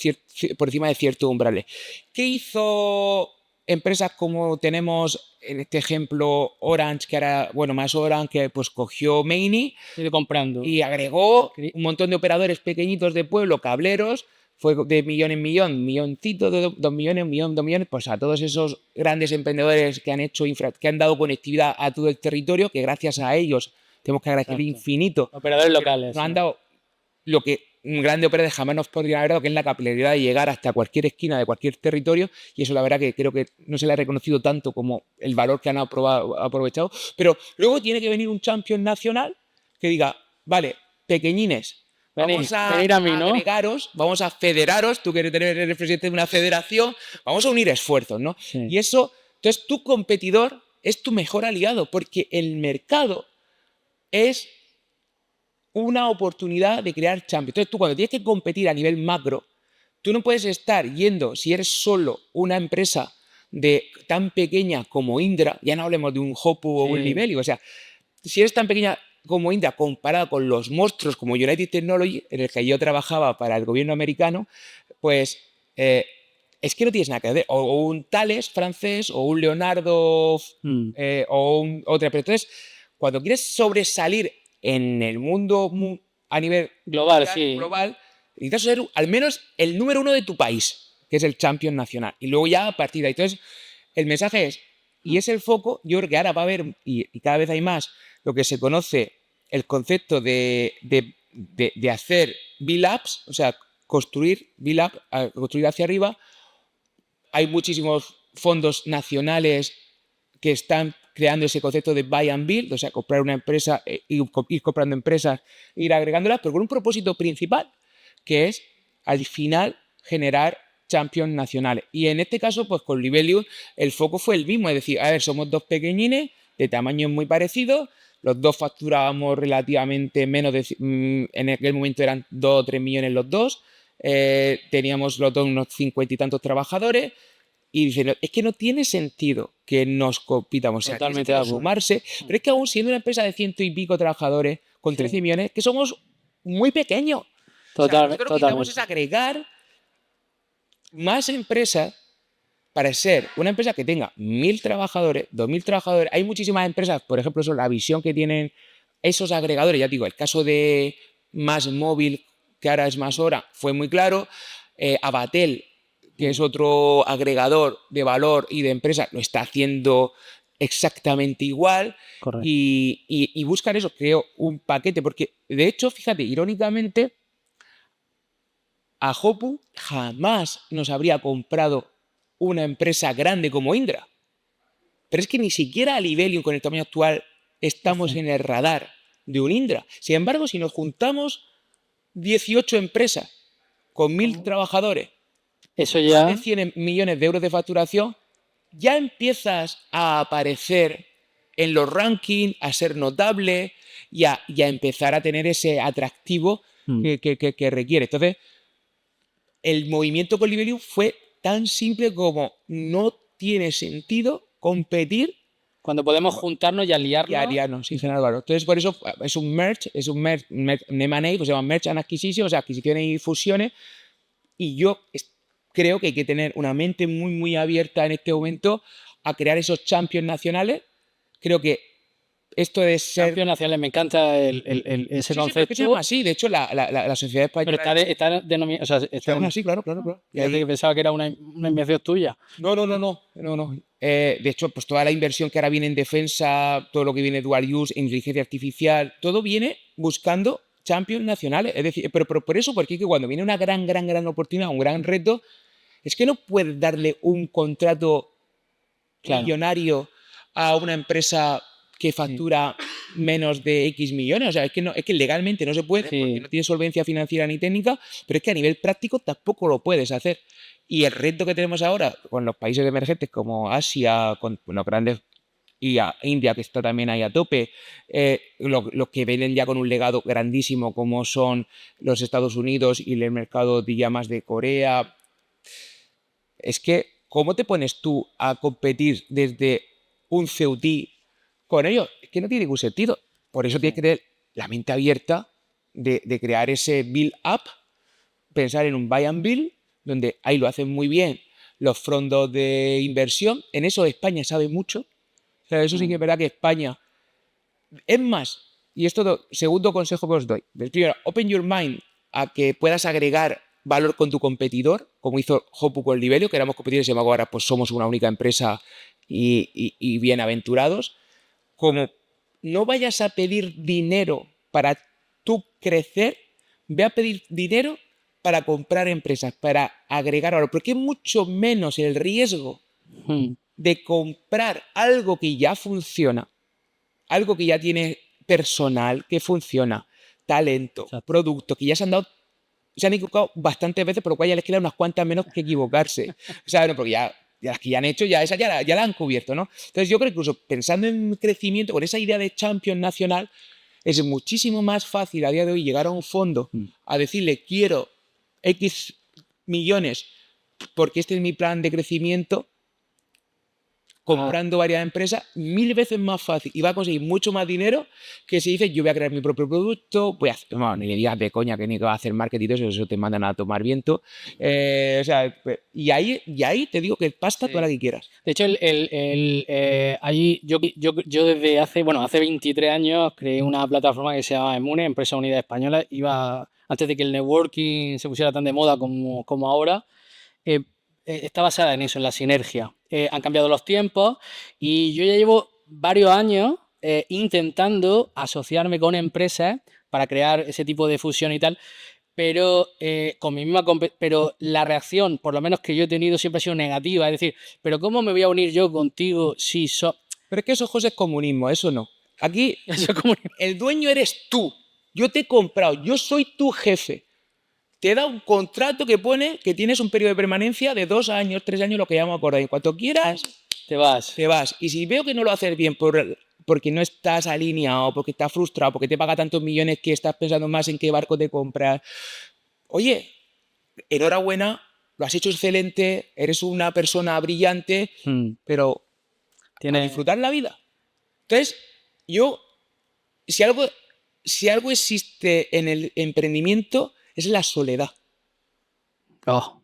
encima de ciertos umbrales. ¿Qué hizo empresas como tenemos en este ejemplo Orange, que ahora, bueno, más Orange, que pues cogió Meini comprando y agregó un montón de operadores pequeñitos de pueblo, cableros, fue de millón en millón, milloncito, de 2 millones, un millón, 2 millones, pues a todos esos grandes emprendedores que han hecho que han dado conectividad a todo el territorio, que gracias a ellos tenemos que agradecer infinito. Operadores locales. Nos han dado lo que grandes operadores jamás nos podrían haber dado, que es la capilaridad de llegar hasta cualquier esquina de cualquier territorio, y eso la verdad que creo que no se le ha reconocido tanto como el valor que han aprovechado. Pero luego tiene que venir un champion nacional que diga, vale, pequeñines, vamos a agregaros, vamos a federaros, tú que eres el presidente de una federación, vamos a unir esfuerzos, ¿no? Sí. Y eso, entonces tu competidor es tu mejor aliado, porque el mercado es una oportunidad de crear champions. Entonces tú cuando tienes que competir a nivel macro, tú no puedes estar yendo, si eres solo una empresa tan pequeña como Indra, ya no hablemos de un Hopu o un Lively, o sea, si eres tan pequeña como Indra comparada con los monstruos como United Technology, en el que yo trabajaba para el gobierno americano, pues es que no tienes nada que hacer. O un Thales francés, o un Leonardo, o otra. Pero entonces, cuando quieres sobresalir en el mundo a nivel global, necesitas ser al menos el número uno de tu país, que es el champion nacional. Y luego ya a partir de ahí. Entonces, el mensaje es, y es el foco, yo creo que ahora va a haber, y cada vez hay más, lo que se conoce el concepto de hacer build-ups, o sea, construir build-up, construir hacia arriba. Hay muchísimos fondos nacionales que están creando ese concepto de buy and build, o sea, comprar una empresa, ir comprando empresas, ir agregándolas, pero con un propósito principal, que es, al final, generar champions nacionales. Y en este caso, pues con Livelium, el foco fue el mismo, es decir, a ver, somos dos pequeñines, de tamaños muy parecidos, los dos facturábamos relativamente menos, en aquel momento eran 2 o 3 millones los dos, teníamos los dos unos 50 y tantos trabajadores, y dicen, es que no tiene sentido que nos compitamos, totalmente o sea, sumarse, pero es que aún siendo una empresa de 100 y pico trabajadores, con 13 millones, que somos muy pequeños. Totalmente. Lo que necesitamos es agregar más empresas para ser una empresa que tenga 1.000 trabajadores, 2.000 trabajadores. Hay muchísimas empresas, por ejemplo, eso, la visión que tienen esos agregadores, ya digo, el caso de Más Móvil, que ahora es Más Hora, fue muy claro. Avatel, que es otro agregador de valor y de empresas, lo está haciendo exactamente igual. Correcto. Y buscan eso, creo, un paquete, porque de hecho, fíjate, irónicamente, a Hopu jamás nos habría comprado una empresa grande como Indra. Pero es que ni siquiera a Livelium, con el tamaño actual, estamos en el radar de un Indra. Sin embargo, si nos juntamos 18 empresas con 1.000 trabajadores, eso ya, de 100 millones de euros de facturación, ya empiezas a aparecer en los rankings, a ser notable y a empezar a tener ese atractivo que requiere. Entonces, el movimiento con Livelium fue tan simple como no tiene sentido competir cuando podemos juntarnos y aliarnos. sin generar valor. Entonces, por eso es un merge, M&A, pues se llama merge and acquisition, o sea, adquisiciones y fusiones. Y yo creo que hay que tener una mente muy, muy abierta en este momento a crear esos champions nacionales. Creo que esto de ser... Champions nacionales, me encanta ese concepto. Sí, se llama así. De hecho, la sociedad española... Pero está denominado... O sea, se llama así, claro. Fíjate que pensaba que era una invención tuya. No. De hecho, pues toda la inversión que ahora viene en defensa, todo lo que viene dual use, inteligencia artificial, todo viene buscando champions nacionales. Es decir, pero por eso, porque cuando viene una gran oportunidad, un gran reto, es que no puedes darle un contrato millonario a una empresa que factura menos de X millones. O sea, es que legalmente no se puede, porque no tiene solvencia financiera ni técnica, pero es que a nivel práctico tampoco lo puedes hacer. Y el reto que tenemos ahora con los países emergentes como Asia, con los grandes, y a India, que está también ahí a tope, los que vienen ya con un legado grandísimo como son los Estados Unidos y el mercado ya más de Corea, es que ¿cómo te pones tú a competir desde un CUT con ellos? Es que no tiene ningún sentido. Por eso tienes que tener la mente abierta de crear ese build up, pensar en un buy and build, donde ahí lo hacen muy bien los fondos de inversión. En eso España sabe mucho. O sea, eso sí que es verdad que España... Es más, y esto segundo consejo que os doy. Primero, open your mind a que puedas agregar valor con tu competidor, como hizo Hopu con Libelio, que éramos competidores y ahora pues somos una única empresa y bienaventurados. Como no vayas a pedir dinero para tú crecer, ve a pedir dinero para comprar empresas, para agregar valor, porque es mucho menos el riesgo Mm. de comprar algo que ya funciona, algo que ya tiene personal que funciona, talento, Exacto. producto, que ya se han equivocado bastantes veces, por lo cual ya les quedan unas cuantas menos que equivocarse. O sea, no, porque ya las que ya han hecho, ya esas ya la han cubierto, ¿no? Entonces yo creo que incluso pensando en crecimiento, con esa idea de champion nacional, es muchísimo más fácil a día de hoy llegar a un fondo a decirle quiero X millones porque este es mi plan de crecimiento, comprando varias empresas, 1000 veces más fácil y va a conseguir mucho más dinero que si dices yo voy a crear mi propio producto, voy a hacer, bueno, ni le digas de coña que ni que va a hacer marketing y todo eso te mandan a tomar viento. O sea, y ahí te digo que pasta Sí. toda la que quieras. De hecho, allí yo desde hace 23 años creé una plataforma que se llama Emune, Empresa Unida Española. Antes de que el networking se pusiera tan de moda como ahora, eh, está basada en eso, en la sinergia. Han cambiado los tiempos y yo ya llevo varios años intentando asociarme con empresas para crear ese tipo de fusión y tal, pero con mi misma pero la reacción, por lo menos que yo he tenido, siempre ha sido negativa. Es decir, pero ¿cómo me voy a unir yo contigo si Pero es que eso, José, es comunismo, eso no. Aquí eso como el dueño eres tú. Yo te he comprado, yo soy tu jefe. Te da un contrato que pone que tienes un periodo de permanencia de 2 años, 3 años, lo que llamo acordado. En cuanto quieras, te vas? te vas. Y si veo que no lo haces bien porque no estás alineado, porque estás frustrado, porque te paga tantos millones que estás pensando más en qué barco te compras, oye, enhorabuena, lo has hecho excelente, eres una persona brillante, pero a Tiene. disfrutar la vida. Entonces, yo, si algo, si algo existe en el emprendimiento, es la soledad. Oh,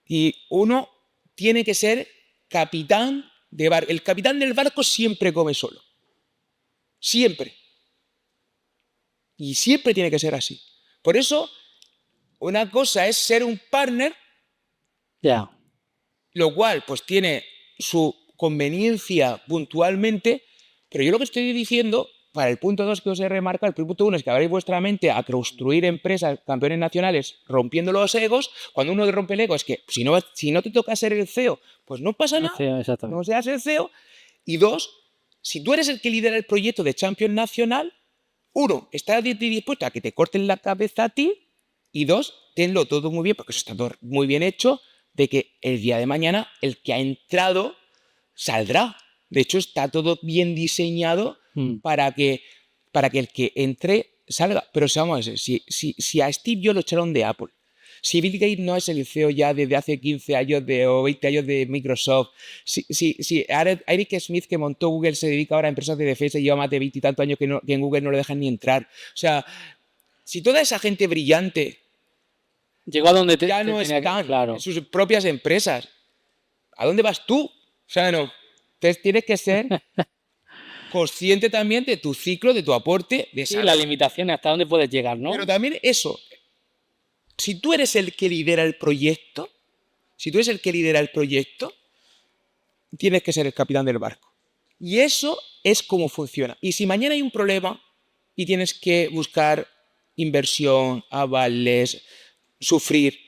Y uno tiene que ser capitán de barco. El capitán del barco siempre come solo. Siempre. Y siempre tiene que ser así. Por eso, una cosa es ser un partner, ya. lo cual pues tiene su conveniencia puntualmente, pero yo lo que estoy diciendo, para el punto 2 que os he remarcado, el punto 1 es que abráis vuestra mente a construir empresas, campeones nacionales, rompiendo los egos. Cuando uno rompe el ego es que si no te toca ser el CEO, pues no pasa nada, Sí, exactamente. no seas el CEO. Y 2, si tú eres el que lidera el proyecto de Champion Nacional, 1, estás dispuesto a que te corten la cabeza a ti, y 2, tenlo todo muy bien, porque eso está todo muy bien hecho, de que el día de mañana el que ha entrado saldrá. De hecho, está todo bien diseñado para que el que entre salga. Pero vamos a ver, si a Steve Jobs lo echaron de Apple, si Bill Gates no es el CEO ya desde hace 15 años o 20 años de Microsoft, si Eric Smith, que montó Google, se dedica ahora a empresas de defensa y lleva más de 20 y tantos años que en Google no le dejan ni entrar. O sea, si toda esa gente brillante Llegó a donde ya no tenía que. están Claro. en sus propias empresas, ¿a dónde vas tú? O sea, no. Entonces tienes que ser consciente también de tu ciclo, de tu aporte, de Sí, esa. las limitaciones, hasta dónde puedes llegar, ¿no? Pero también eso, si tú eres el que lidera el proyecto, tienes que ser el capitán del barco. Y eso es como funciona. Y si mañana hay un problema y tienes que buscar inversión, avales, sufrir,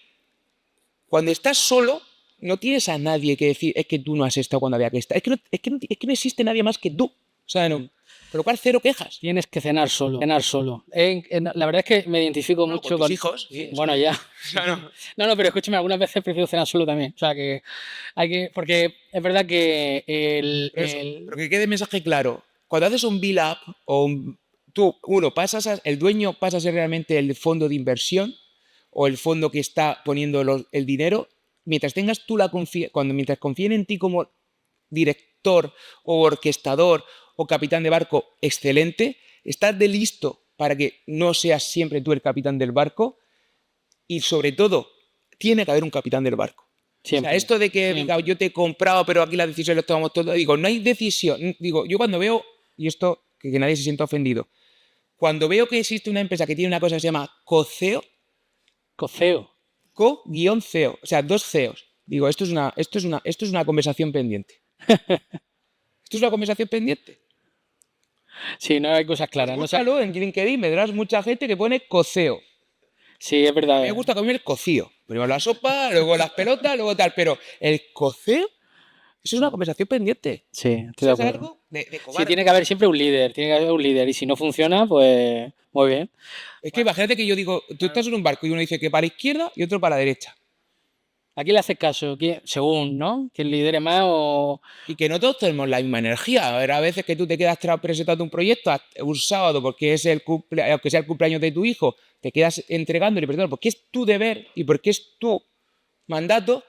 cuando estás solo, no tienes a nadie que decir, es que tú no has estado cuando había que estar. Es que no existe nadie más que tú. O sea, no. Por lo cual, cero quejas. Tienes que cenar solo, cenar solo. La verdad es que me identifico mucho con tus hijos. Sí, Bueno, ya. o sea, no. No, pero escúchame, algunas veces prefiero cenar solo también. O sea, que porque es verdad que Pero que quede mensaje claro. Cuando haces un build up el dueño pasa a ser realmente el fondo de inversión o el fondo que está poniendo el dinero, mientras tengas tú mientras confíen en ti como director o orquestador o capitán de barco excelente, estás de listo para que no seas siempre tú el capitán del barco y sobre todo tiene que haber un capitán del barco. siempre. O sea, esto de que diga, yo te he comprado, pero aquí las decisiones las tomamos todos. Digo, no hay decisión. Digo, yo cuando veo, y esto, que nadie se sienta ofendido, cuando veo que existe una empresa que tiene una cosa que se llama coceo, Coceo. co-CEO, o sea, 2 CEOs. Digo, esto es una conversación pendiente. Esto es una conversación pendiente. Sí, no hay cosas Pues claras. No sé. búscalo en LinkedIn, verás mucha gente que pone coceo. Sí, es A verdad. mí me gusta comer cocido. Primero la sopa, luego las pelotas, luego tal. Pero el coceo, eso es una conversación pendiente. Sí, estoy de Eso es acuerdo. algo de Sí, cobarde. tiene que haber siempre un líder, tiene que haber un líder. Y si no funciona, pues muy bien. Es que imagínate que yo digo, tú estás en un barco y uno dice que para la izquierda y otro para la derecha. ¿A quién le haces caso? Según, ¿no? ¿Quién lidere más o...? Y que no todos tenemos la misma energía. A ver, a veces que tú te quedas presentando un proyecto un sábado porque es aunque sea el cumpleaños de tu hijo, te quedas entregándole, perdón, porque es tu deber y porque es tu mandato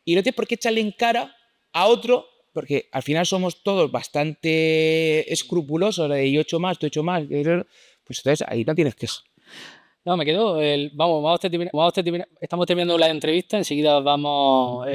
y no tienes por qué echarle en cara a otro, porque al final somos todos bastante escrupulosos de yo he hecho más, tú he hecho más, pues entonces ahí no tienes queja. No, me quedo. Estamos terminando la entrevista. Enseguida vamos.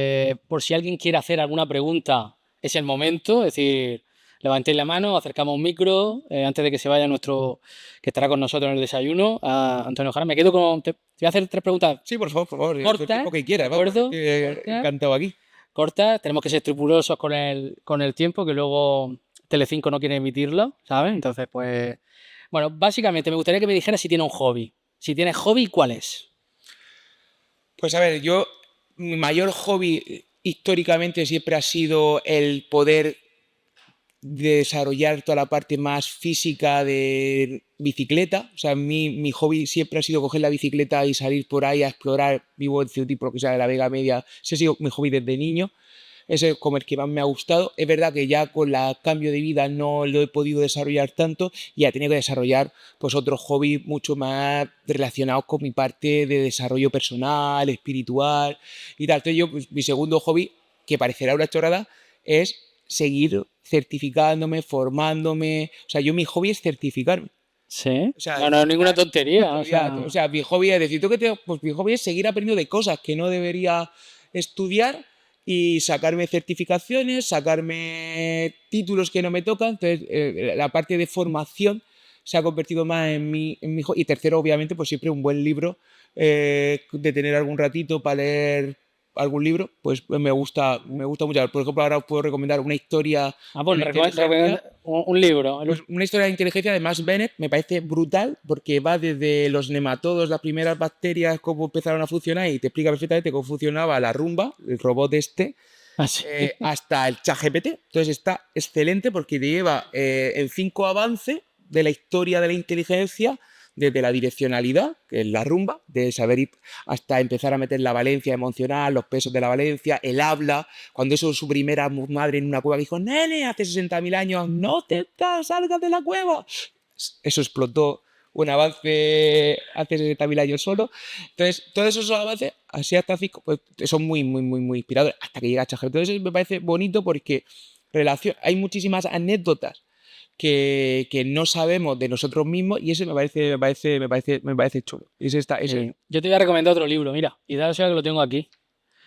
Por si alguien quiere hacer alguna pregunta, es el momento. Es decir, levantéis la mano, acercamos un micro antes de que se vaya que estará con nosotros en el desayuno, a Antonio Jara. Me quedo con. Te voy a hacer 3 preguntas Sí, por favor, el cortas, tiempo que quieras, ¿de vamos, acuerdo? encantado aquí. Cortas. Tenemos que ser escrupulosos con el tiempo, que luego Telecinco no quiere emitirlo, ¿sabes? Entonces, pues. Bueno, básicamente me gustaría que me dijeras si tiene un hobby. Si tienes hobby, ¿cuál es? Pues a ver, mi mayor hobby históricamente siempre ha sido el poder desarrollar toda la parte más física de bicicleta. O sea, mi hobby siempre ha sido coger la bicicleta y salir por ahí a explorar. Vivo en Ciudad, que sea de la Vega Media. Ese ha sido mi hobby desde niño. Ese es como el que más me ha gustado. Es verdad que ya con el cambio de vida no lo he podido desarrollar tanto y he tenido que desarrollar pues otros hobbies mucho más relacionados con mi parte de desarrollo personal, espiritual y tal. Entonces pues, mi segundo hobby, que parecerá una chorrada, es seguir certificándome, formándome. O sea, mi hobby es certificarme. Sí. O sea, No, no es ninguna tontería. o sea, mi hobby es decir, pues mi hobby es seguir aprendiendo de cosas que no debería estudiar y sacarme certificaciones, sacarme títulos que no me tocan. Entonces, la parte de formación se ha convertido más en mi hobby. Y tercero, obviamente, pues siempre un buen libro, de tener algún ratito para leer algún libro, pues me gusta mucho. Por ejemplo, ahora os puedo recomendar una historia Pues de la inteligencia. un libro. Pues una historia de inteligencia de Max Bennett me parece brutal porque va desde los nematodos, las primeras bacterias, cómo empezaron a funcionar y te explica perfectamente cómo funcionaba la Rumba, el robot Así. hasta el ChatGPT. Entonces está excelente porque te lleva en 5 avances de la historia de la inteligencia, desde la direccionalidad, que es la rumba, de saber ir hasta empezar a meter la valencia emocional, los pesos de la valencia, el habla, cuando eso su primera madre en una cueva dijo, nene, hace 60.000 años, no te salgas de la cueva. Eso explotó un avance hace 60.000 años solo. Entonces, todos esos avances, así hasta 5, pues son muy, muy, muy, muy inspiradores, hasta que llega ChatGPT. Entonces, me parece bonito porque hay muchísimas anécdotas que no sabemos de nosotros mismos y ese me parece chulo. Sí. Yo te voy a recomendar otro libro, mira, y da que lo tengo aquí.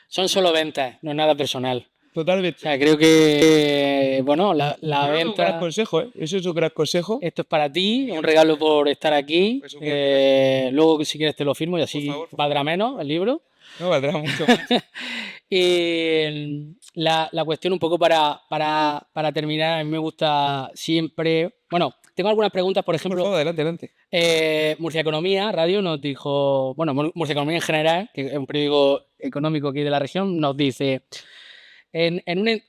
Son solo ventas, no es nada personal. O Totalmente. sea, creo que, bueno, la Eso es un gran venta, consejo, ¿eh? Eso es un gran consejo. esto es para ti, un regalo por estar aquí. Pues un buen Luego, si quieres, te lo firmo y así por valdrá favor. menos el libro. No valdrá mucho más. Y la cuestión un poco para terminar, a mí me gusta siempre, bueno, tengo algunas preguntas, por Por ejemplo, favor, adelante, adelante. Murcia Economía Radio nos dijo, bueno, Murcia Economía en general, que es un periódico económico aquí de la región, nos dice,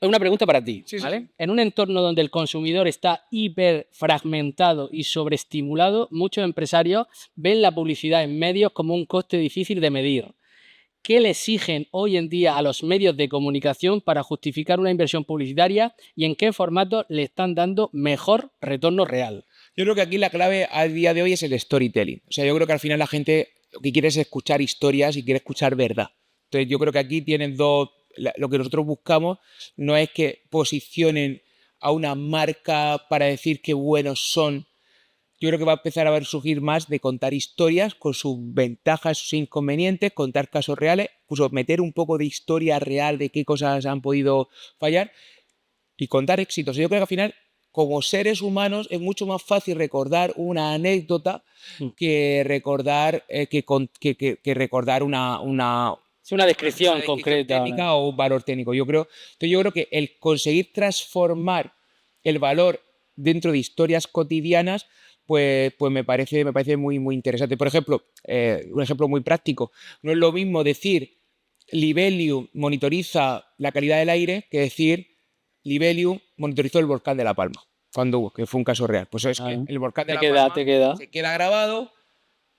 una pregunta para ti, Sí, sí, ¿vale? sí. En un entorno donde el consumidor está hiperfragmentado y sobreestimulado, muchos empresarios ven la publicidad en medios como un coste difícil de medir. ¿Qué le exigen hoy en día a los medios de comunicación para justificar una inversión publicitaria y en qué formato le están dando mejor retorno real? Yo creo que aquí la clave a día de hoy es el storytelling. O sea, yo creo que al final la gente lo que quiere es escuchar historias y quiere escuchar verdad. Entonces, yo creo que aquí tienen dos. Lo que nosotros buscamos no es que posicionen a una marca para decir qué buenos son. Yo creo que va a empezar a surgir más de contar historias con sus ventajas, sus inconvenientes, contar casos reales, incluso meter un poco de historia real de qué cosas han podido fallar y contar éxitos. Yo creo que al final como seres humanos es mucho más fácil recordar una anécdota Mm. que recordar, que recordar Es una descripción descripción concreta, ¿no? técnica o un valor técnico. Entonces yo creo que el conseguir transformar el valor dentro de historias cotidianas, pues me parece muy, muy interesante. Por ejemplo, un ejemplo muy práctico, no es lo mismo decir Libelium monitoriza la calidad del aire que decir Libelium monitorizó el volcán de La Palma, cuando hubo, que fue un caso real. Pues es que Claro. el volcán de Te La queda, Palma te queda. se queda grabado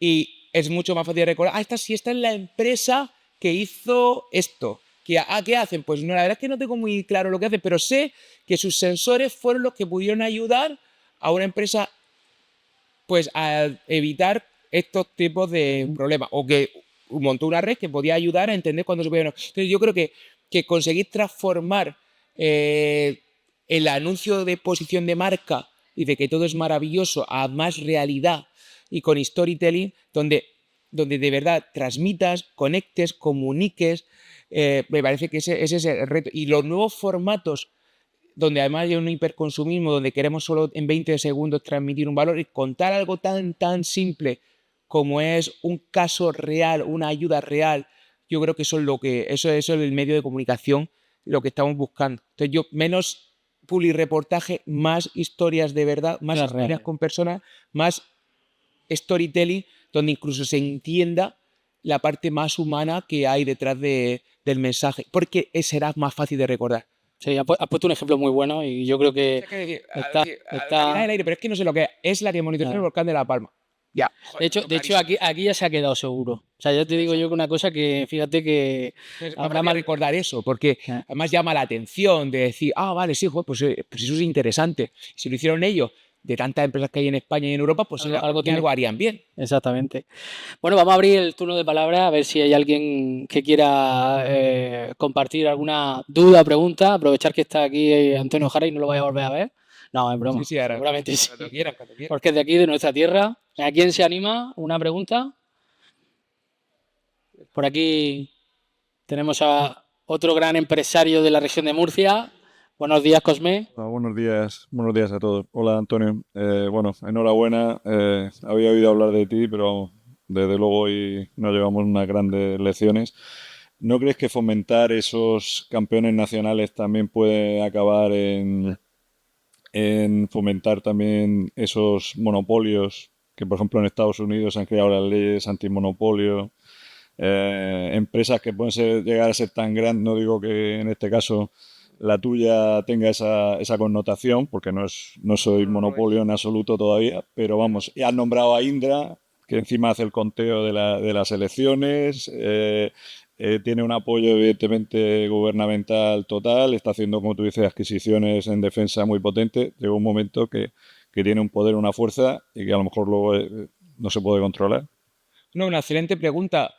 y es mucho más fácil de recordar. Esta es la empresa que hizo esto. ¿Qué hacen? Pues no, la verdad es que no tengo muy claro lo que hacen, pero sé que sus sensores fueron los que pudieron ayudar a una empresa pues a evitar estos tipos de problemas. O que montó una red que podía ayudar a entender cuándo se podía o no. Entonces yo creo que conseguir transformar eh, el anuncio de posición de marca y de que todo es maravilloso a más realidad y con storytelling, donde de verdad transmitas, conectes, comuniques, me parece que ese es el reto. Y los nuevos formatos donde además hay un hiperconsumismo, donde queremos solo en 20 segundos transmitir un valor y contar algo tan simple como es un caso real, una ayuda real, yo creo que eso es el medio de comunicación lo que estamos buscando. Entonces yo, menos publireportaje, más historias de verdad, más Las historias reales. con personas, más storytelling, donde incluso se entienda la parte más humana que hay detrás del mensaje, porque será más fácil de recordar. Sí, has puesto un ejemplo muy bueno y yo creo que Es que decir, está, calidad del está. aire, pero es que no sé lo que es la que monitoriza el Claro. volcán de La Palma. Ya, De joder, hecho, lo de hecho clarísimo. aquí ya se ha quedado seguro. O sea, ya te digo yo que una cosa que, fíjate que Entonces, más habrá fácil mal. recordar eso, porque además llama la atención de decir, vale, sí, joder, pues eso es interesante. Si lo hicieron ellos, de tantas empresas que hay en España y en Europa, pues Algo tiene. algo harían bien. Exactamente. Bueno, vamos a abrir el turno de palabra a ver si hay alguien que quiera compartir alguna duda o pregunta. Aprovechar que está aquí Antonio Jara y no lo vaya a volver a ver. No, es broma. Sí, sí, ahora, Seguramente sí. cuando quieras, cuando quieras. Porque es de aquí, de nuestra tierra. ¿A quién se anima? ¿Una pregunta? Por aquí tenemos a otro gran empresario de la región de Murcia. Buenos días, Cosme. Hola, buenos días a todos. Hola, Antonio. Bueno, enhorabuena. Había oído hablar de ti, pero vamos, desde luego hoy nos llevamos unas grandes lecciones. ¿No crees que fomentar esos campeones nacionales también puede acabar en fomentar también esos monopolios que, por ejemplo, en Estados Unidos se han creado las leyes antimonopolio? Empresas que pueden llegar a ser tan grandes, no digo que en este caso la tuya tenga esa connotación, porque no soy monopolio en absoluto todavía, pero vamos, has nombrado a Indra, que encima hace el conteo de las elecciones, tiene un apoyo evidentemente gubernamental total, está haciendo, como tú dices, adquisiciones en defensa muy potentes. Llega un momento que tiene un poder, una fuerza y que a lo mejor luego no se puede controlar. No, una excelente pregunta.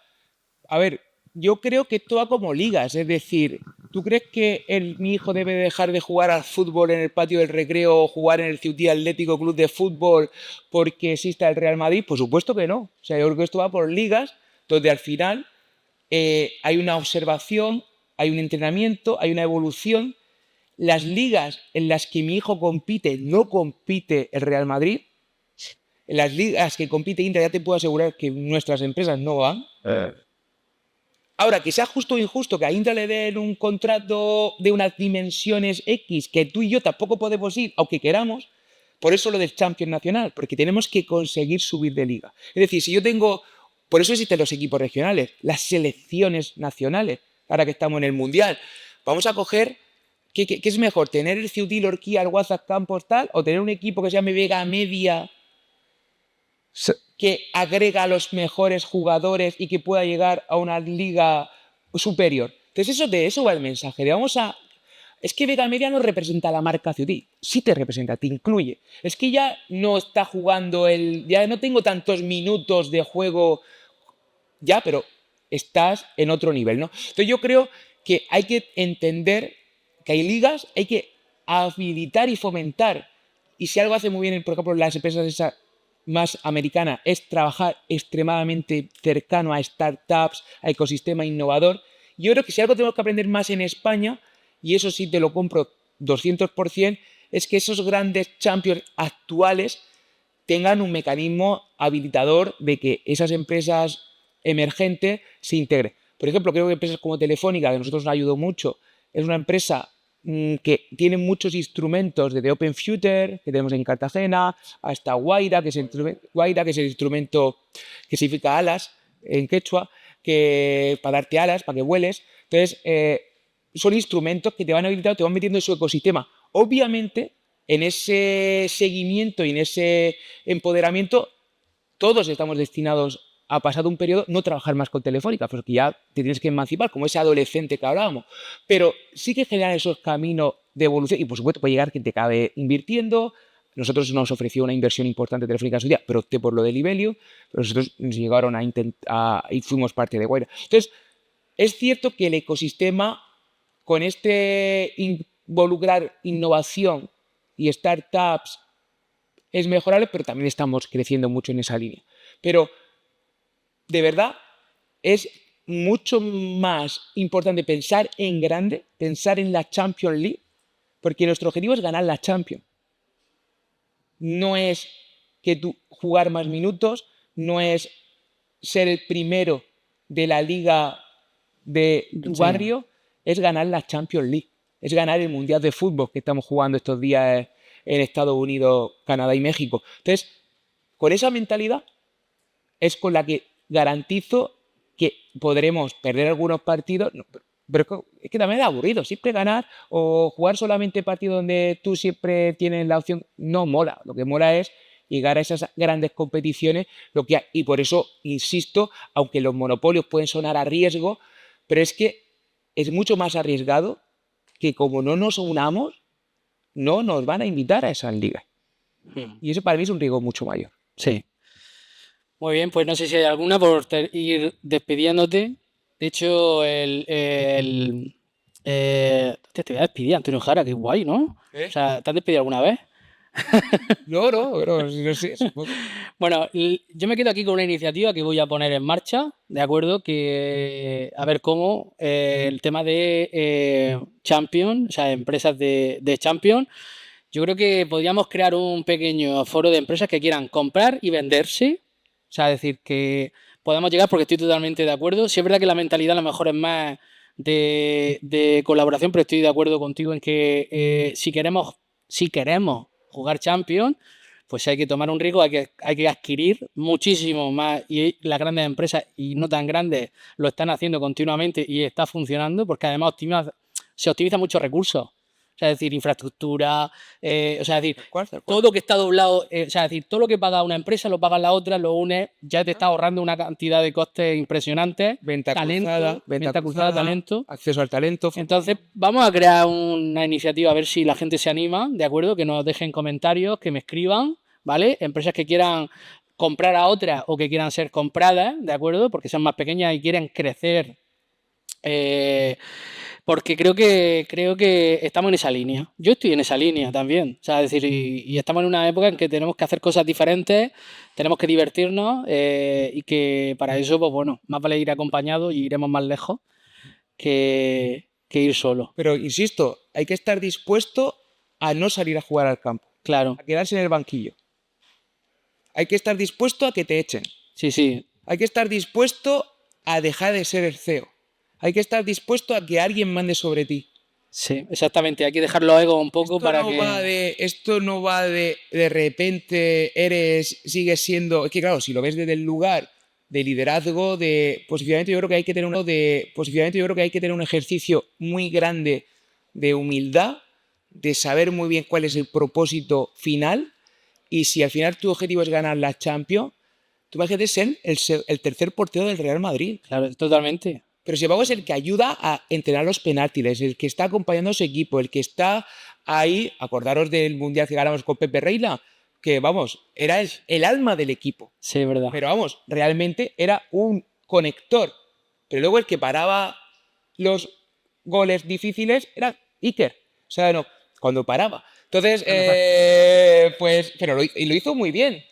A ver, yo creo que esto va como ligas, es decir, ¿tú crees que mi hijo debe dejar de jugar al fútbol en el patio del recreo o jugar en el Ciutí Atlético Club de Fútbol porque exista el Real Madrid? Por supuesto que no. O sea, yo creo que esto va por ligas, donde al final hay una observación, hay un entrenamiento, hay una evolución. Las ligas en las que mi hijo compite no compite el Real Madrid. En las ligas que compite Inter ya te puedo asegurar que nuestras empresas no van. Ahora, que sea justo o injusto que a Indra le den un contrato de unas dimensiones X que tú y yo tampoco podemos ir, aunque queramos, por eso lo del Champions Nacional, porque tenemos que conseguir subir de liga. Es decir, si yo tengo... Por eso existen los equipos regionales, las selecciones nacionales, ahora que estamos en el Mundial. Vamos a coger... ¿Qué es mejor? ¿Tener el Ciutil, Orquí, el WhatsApp Campos tal? ¿O tener un equipo que se llame Vega Media que agrega a los mejores jugadores y que pueda llegar a una liga superior? Entonces de eso va el mensaje. Es que Vega Media no representa a la marca Ciudí. Sí te representa, te incluye. Es que ya no está jugando ya no tengo tantos minutos de juego ya, pero estás en otro nivel, ¿no? Entonces yo creo que hay que entender que hay ligas, hay que habilitar y fomentar. Y si algo hace muy bien, por ejemplo, las empresas esas más americanas, es trabajar extremadamente cercano a startups, a ecosistema innovador. Yo creo que si algo tenemos que aprender más en España, y eso sí te lo compro 200%, es que esos grandes champions actuales tengan un mecanismo habilitador de que esas empresas emergentes se integren. Por ejemplo, creo que empresas como Telefónica, que a nosotros nos ayudó mucho, es una empresa que tiene muchos instrumentos desde Open Future, que tenemos en Cartagena, hasta Guaira, que es el instrumento que significa alas en quechua, que, para darte alas, para que vueles. Entonces, son instrumentos que te van habilitando, te van metiendo en su ecosistema. Obviamente, en ese seguimiento y en ese empoderamiento, todos estamos destinados a, pasado un periodo, no trabajar más con Telefónica, porque ya te tienes que emancipar, como ese adolescente que hablábamos. Pero sí que generan esos caminos de evolución y, por supuesto, puede llegar que te acabe invirtiendo. Nosotros nos ofreció una inversión importante Telefónica en su día, pero opté por lo de Libelio, pero nosotros nos llegaron a intentar y fuimos parte de Guaira. Entonces, es cierto que el ecosistema, con este involucrar innovación y startups, es mejorable, pero también estamos creciendo mucho en esa línea. Pero, de verdad, es mucho más importante pensar en grande, pensar en la Champions League, porque nuestro objetivo es ganar la Champions. No es que tú jugar más minutos, no es ser el primero de la liga de tu barrio, es ganar la Champions League, es ganar el Mundial de Fútbol que estamos jugando estos días en Estados Unidos, Canadá y México. Entonces, con esa mentalidad es con la que garantizo que podremos perder algunos partidos, pero es que también es aburrido, siempre ganar o jugar solamente partidos donde tú siempre tienes la opción, no mola. Lo que mola es llegar a esas grandes competiciones, y por eso insisto, aunque los monopolios pueden sonar a riesgo, pero es que es mucho más arriesgado que, como no nos unamos, no nos van a invitar a esas ligas. Y eso para mí es un riesgo mucho mayor. Sí. Muy bien, pues no sé si hay alguna por ir despidiéndote. De hecho, te voy a despedir, Antonio Jara, qué guay, ¿no? O sea, ¿te has despedido alguna vez? No, no sé. Bueno, yo me quedo aquí con una iniciativa que voy a poner en marcha, ¿de acuerdo? Que a ver cómo el tema de Champion, o sea, empresas de Champion. Yo creo que podríamos crear un pequeño foro de empresas que quieran comprar y venderse. O sea, decir que podamos llegar, porque estoy totalmente de acuerdo. Sí es verdad que la mentalidad a lo mejor es más de colaboración, pero estoy de acuerdo contigo en que si queremos jugar Champions, pues hay que tomar un riesgo, hay que adquirir muchísimo más. Y las grandes empresas, y no tan grandes, lo están haciendo continuamente y está funcionando, porque además se optimiza muchos recursos. O sea, es decir, infraestructura, o sea, es decir, todo lo que está doblado, o sea, es decir, todo lo que paga una empresa lo paga la otra, lo une, ya te está ahorrando una cantidad de costes impresionantes. Venta cruzada, talento. Acceso al talento. Entonces, vamos a crear una iniciativa a ver si la gente se anima, ¿de acuerdo? Que nos dejen comentarios, que me escriban, ¿vale? Empresas que quieran comprar a otras o que quieran ser compradas, ¿de acuerdo? Porque sean más pequeñas y quieren crecer. Porque creo que estamos en esa línea. Yo estoy en esa línea también. O sea, es decir, y estamos en una época en que tenemos que hacer cosas diferentes, tenemos que divertirnos y que para eso, pues bueno, más vale ir acompañado y iremos más lejos que ir solo. Pero insisto, hay que estar dispuesto a no salir a jugar al campo. Claro. A quedarse en el banquillo. Hay que estar dispuesto a que te echen. Sí, sí. Hay que estar dispuesto a dejar de ser el CEO. Hay que estar dispuesto a que alguien mande sobre ti. Sí, exactamente. Hay que dejar los egos un poco Esto no va de repente sigues siendo... Es que claro, si lo ves desde el lugar de liderazgo, de posicionamiento, yo creo que hay que tener un ejercicio muy grande de humildad, de saber muy bien cuál es el propósito final, y si al final tu objetivo es ganar la Champions, tú imagínate ser el tercer portero del Real Madrid. Claro, totalmente. Pero sin embargo es el que ayuda a entrenar los penaltis, el que está acompañando a su equipo, el que está ahí. Acordaros del Mundial que ganamos con Pepe Reina, que vamos, era el alma del equipo. Sí, es verdad. Pero vamos, realmente era un conector. Pero luego el que paraba los goles difíciles era Iker. O sea, no, cuando paraba. Entonces, pues, pero lo hizo muy bien.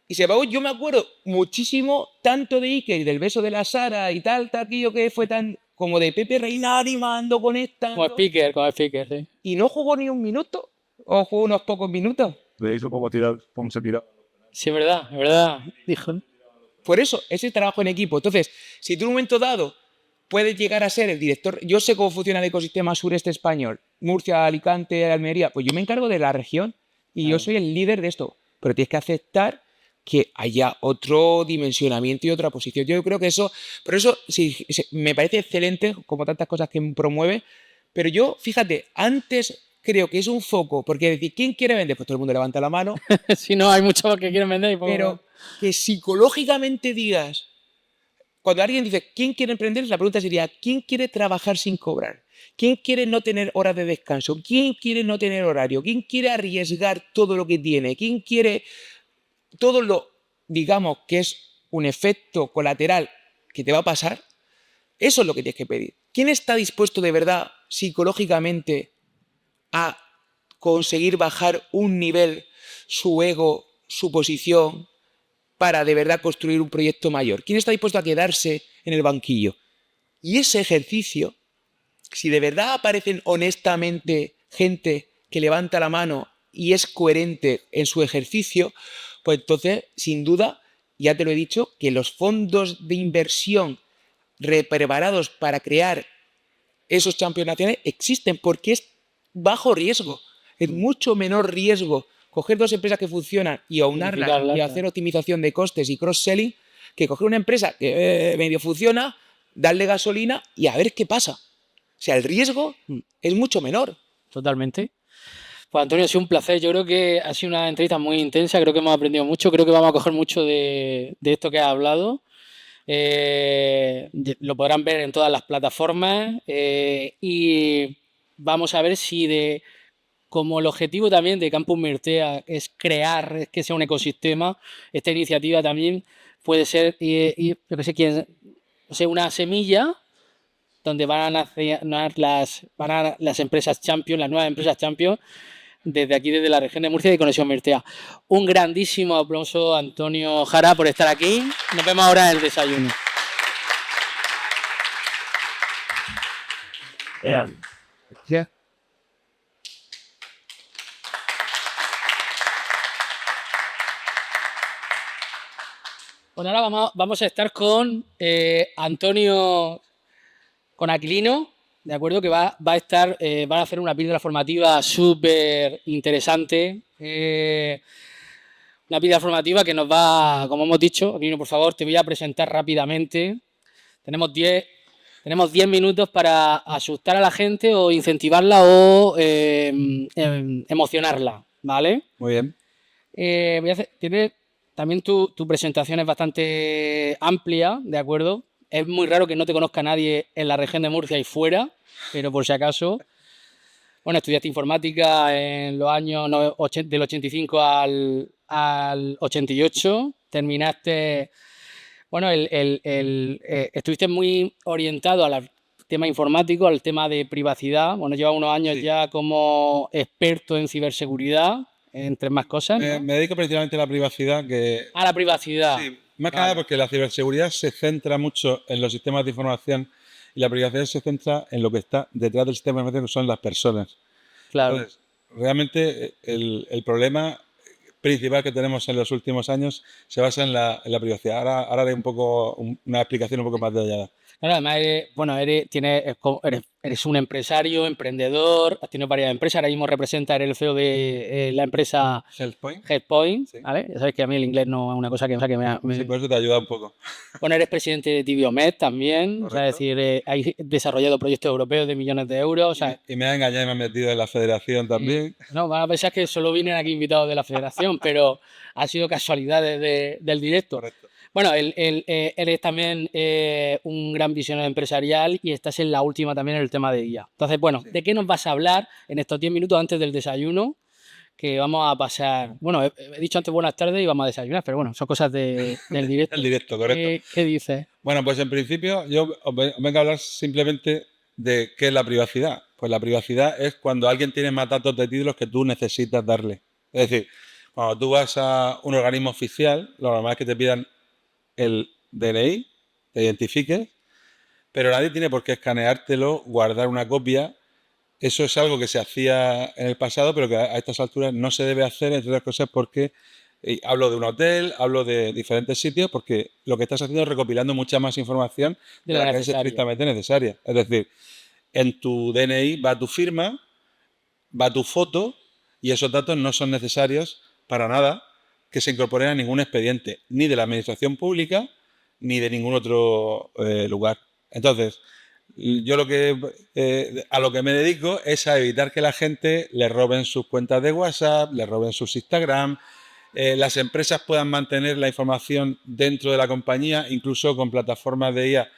Y sin embargo, yo me acuerdo muchísimo tanto de Iker y del beso de la Sara y tal, aquello que fue tan como de Pepe Reina animando, conectando. Como speaker, sí. Y no jugó ni un minuto. o juego unos pocos minutos. De eso cómo se tira. Sí, es verdad, dijo. Por eso, ese trabajo en equipo. Entonces, si tú en un momento dado puedes llegar a ser el director, yo sé cómo funciona el ecosistema sureste español, Murcia, Alicante, Almería, pues yo me encargo de la región y yo soy el líder de esto, pero tienes que aceptar que haya otro dimensionamiento y otra posición. Yo creo que eso, por eso sí, me parece excelente, como tantas cosas que promueve, pero yo, fíjate, antes creo que es un foco, porque decir, ¿quién quiere vender? Pues todo el mundo levanta la mano, Si no, hay muchos que quieren vender y poco pero más. que psicológicamente digas, cuando alguien dice, ¿quién quiere emprender? La pregunta sería, ¿quién quiere trabajar sin cobrar? ¿Quién quiere no tener horas de descanso? ¿Quién quiere no tener horario? ¿Quién quiere arriesgar todo lo que tiene? ¿Quién quiere todo lo, digamos, que es un efecto colateral que te va a pasar? Eso es lo que tienes que pedir. ¿Quién está dispuesto de verdad, psicológicamente, a conseguir bajar un nivel su ego, su posición, para de verdad construir un proyecto mayor? ¿Quién está dispuesto a quedarse en el banquillo? Y ese ejercicio, si de verdad aparecen honestamente gente que levanta la mano y es coherente en su ejercicio, pues entonces, sin duda, ya te lo he dicho, que los fondos de inversión preparados para crear esos campeones nacionales existen porque es bajo riesgo. Es mucho menor riesgo coger dos empresas que funcionan y aunarlas y hacer optimización de costes y cross-selling que coger una empresa que medio funciona, darle gasolina y a ver qué pasa. O sea, el riesgo es mucho menor. Totalmente. Pues Antonio, ha sido un placer. Yo creo que ha sido una entrevista muy intensa. Creo que hemos aprendido mucho. Creo que vamos a coger mucho de esto que has hablado. Lo podrán ver en todas las plataformas. Y vamos a ver si como el objetivo también de Campus Mirtea es crear que sea un ecosistema, esta iniciativa también puede ser yo que sé, una semilla donde van a nacer las empresas champions, las nuevas empresas champions, desde aquí, desde la región de Murcia y Conexión Mirtea. Un grandísimo aplauso a Antonio Jara por estar aquí. Nos vemos ahora en el desayuno. Yeah. Bueno, ahora vamos a estar con Antonio, con Aquilino, ¿de acuerdo? Que va a estar, van a hacer una píldora formativa súper interesante. Una píldora formativa que nos va, como hemos dicho, Aquilino, por favor, te voy a presentar rápidamente. Tenemos 10 minutos para asustar a la gente o incentivarla o emocionarla, ¿vale? Muy bien. También tu presentación es bastante amplia, ¿de acuerdo? Es muy raro que no te conozca nadie en la región de Murcia y fuera, pero por si acaso. Bueno, estudiaste informática en los años del 85 al 88. Terminaste. Bueno, estuviste muy orientado al tema informático, al tema de privacidad. Bueno, llevas unos años ya como experto en ciberseguridad, entre más cosas, ¿no? Me dedico principalmente a la privacidad, A la privacidad. Sí, más que nada porque la ciberseguridad se centra mucho en los sistemas de información y la privacidad se centra en lo que está detrás del sistema de información, que son las personas. Claro. Entonces, realmente el problema principal que tenemos en los últimos años se basa en la privacidad. Ahora haré una explicación un poco más detallada. Claro, además eres un empresario, emprendedor, has tenido varias empresas, ahora mismo representas, eres el CEO de la empresa Headpoint, Sí. ¿vale? Ya sabes que a mí el inglés no es una cosa que Sí, por eso te ayuda un poco. Bueno, eres presidente de Tibiomed también, o sea, es Correcto. decir, hay desarrollado proyectos europeos de millones de euros, o sea, Y me ha engañado y me ha metido en la federación también. no, van a pensar que solo vienen aquí invitados de la federación, pero ha sido casualidad del directo. Correcto. Bueno, eres también un gran visionario empresarial y estás en la última también en el tema de IA. Entonces, bueno, Sí. ¿de qué nos vas a hablar en estos 10 minutos antes del desayuno? Que vamos a pasar. Bueno, he dicho antes buenas tardes y vamos a desayunar, pero bueno, son cosas del directo. El directo, correcto. ¿Qué dices? Bueno, pues en principio yo os vengo a hablar simplemente de qué es la privacidad. Pues la privacidad es cuando alguien tiene más datos de ti de los que tú necesitas darle. Es decir, cuando tú vas a un organismo oficial, lo normal es que te pidan el DNI, te identifiques, pero nadie tiene por qué escaneártelo, guardar una copia eso es algo que se hacía en el pasado, pero que a estas alturas no se debe hacer, entre otras cosas, porque hablo de un hotel, hablo de diferentes sitios, porque lo que estás haciendo es recopilando mucha más información de De lo la que es necesario. estrictamente necesaria. Es decir, en tu DNI va tu firma, va tu foto y esos datos no son necesarios para nada que se incorporen a ningún expediente, ni de la administración pública ni de ningún otro lugar. Entonces, yo a lo que me dedico es a evitar que la gente le roben sus cuentas de WhatsApp, le roben sus Instagram, las empresas puedan mantener la información dentro de la compañía, incluso con plataformas de IA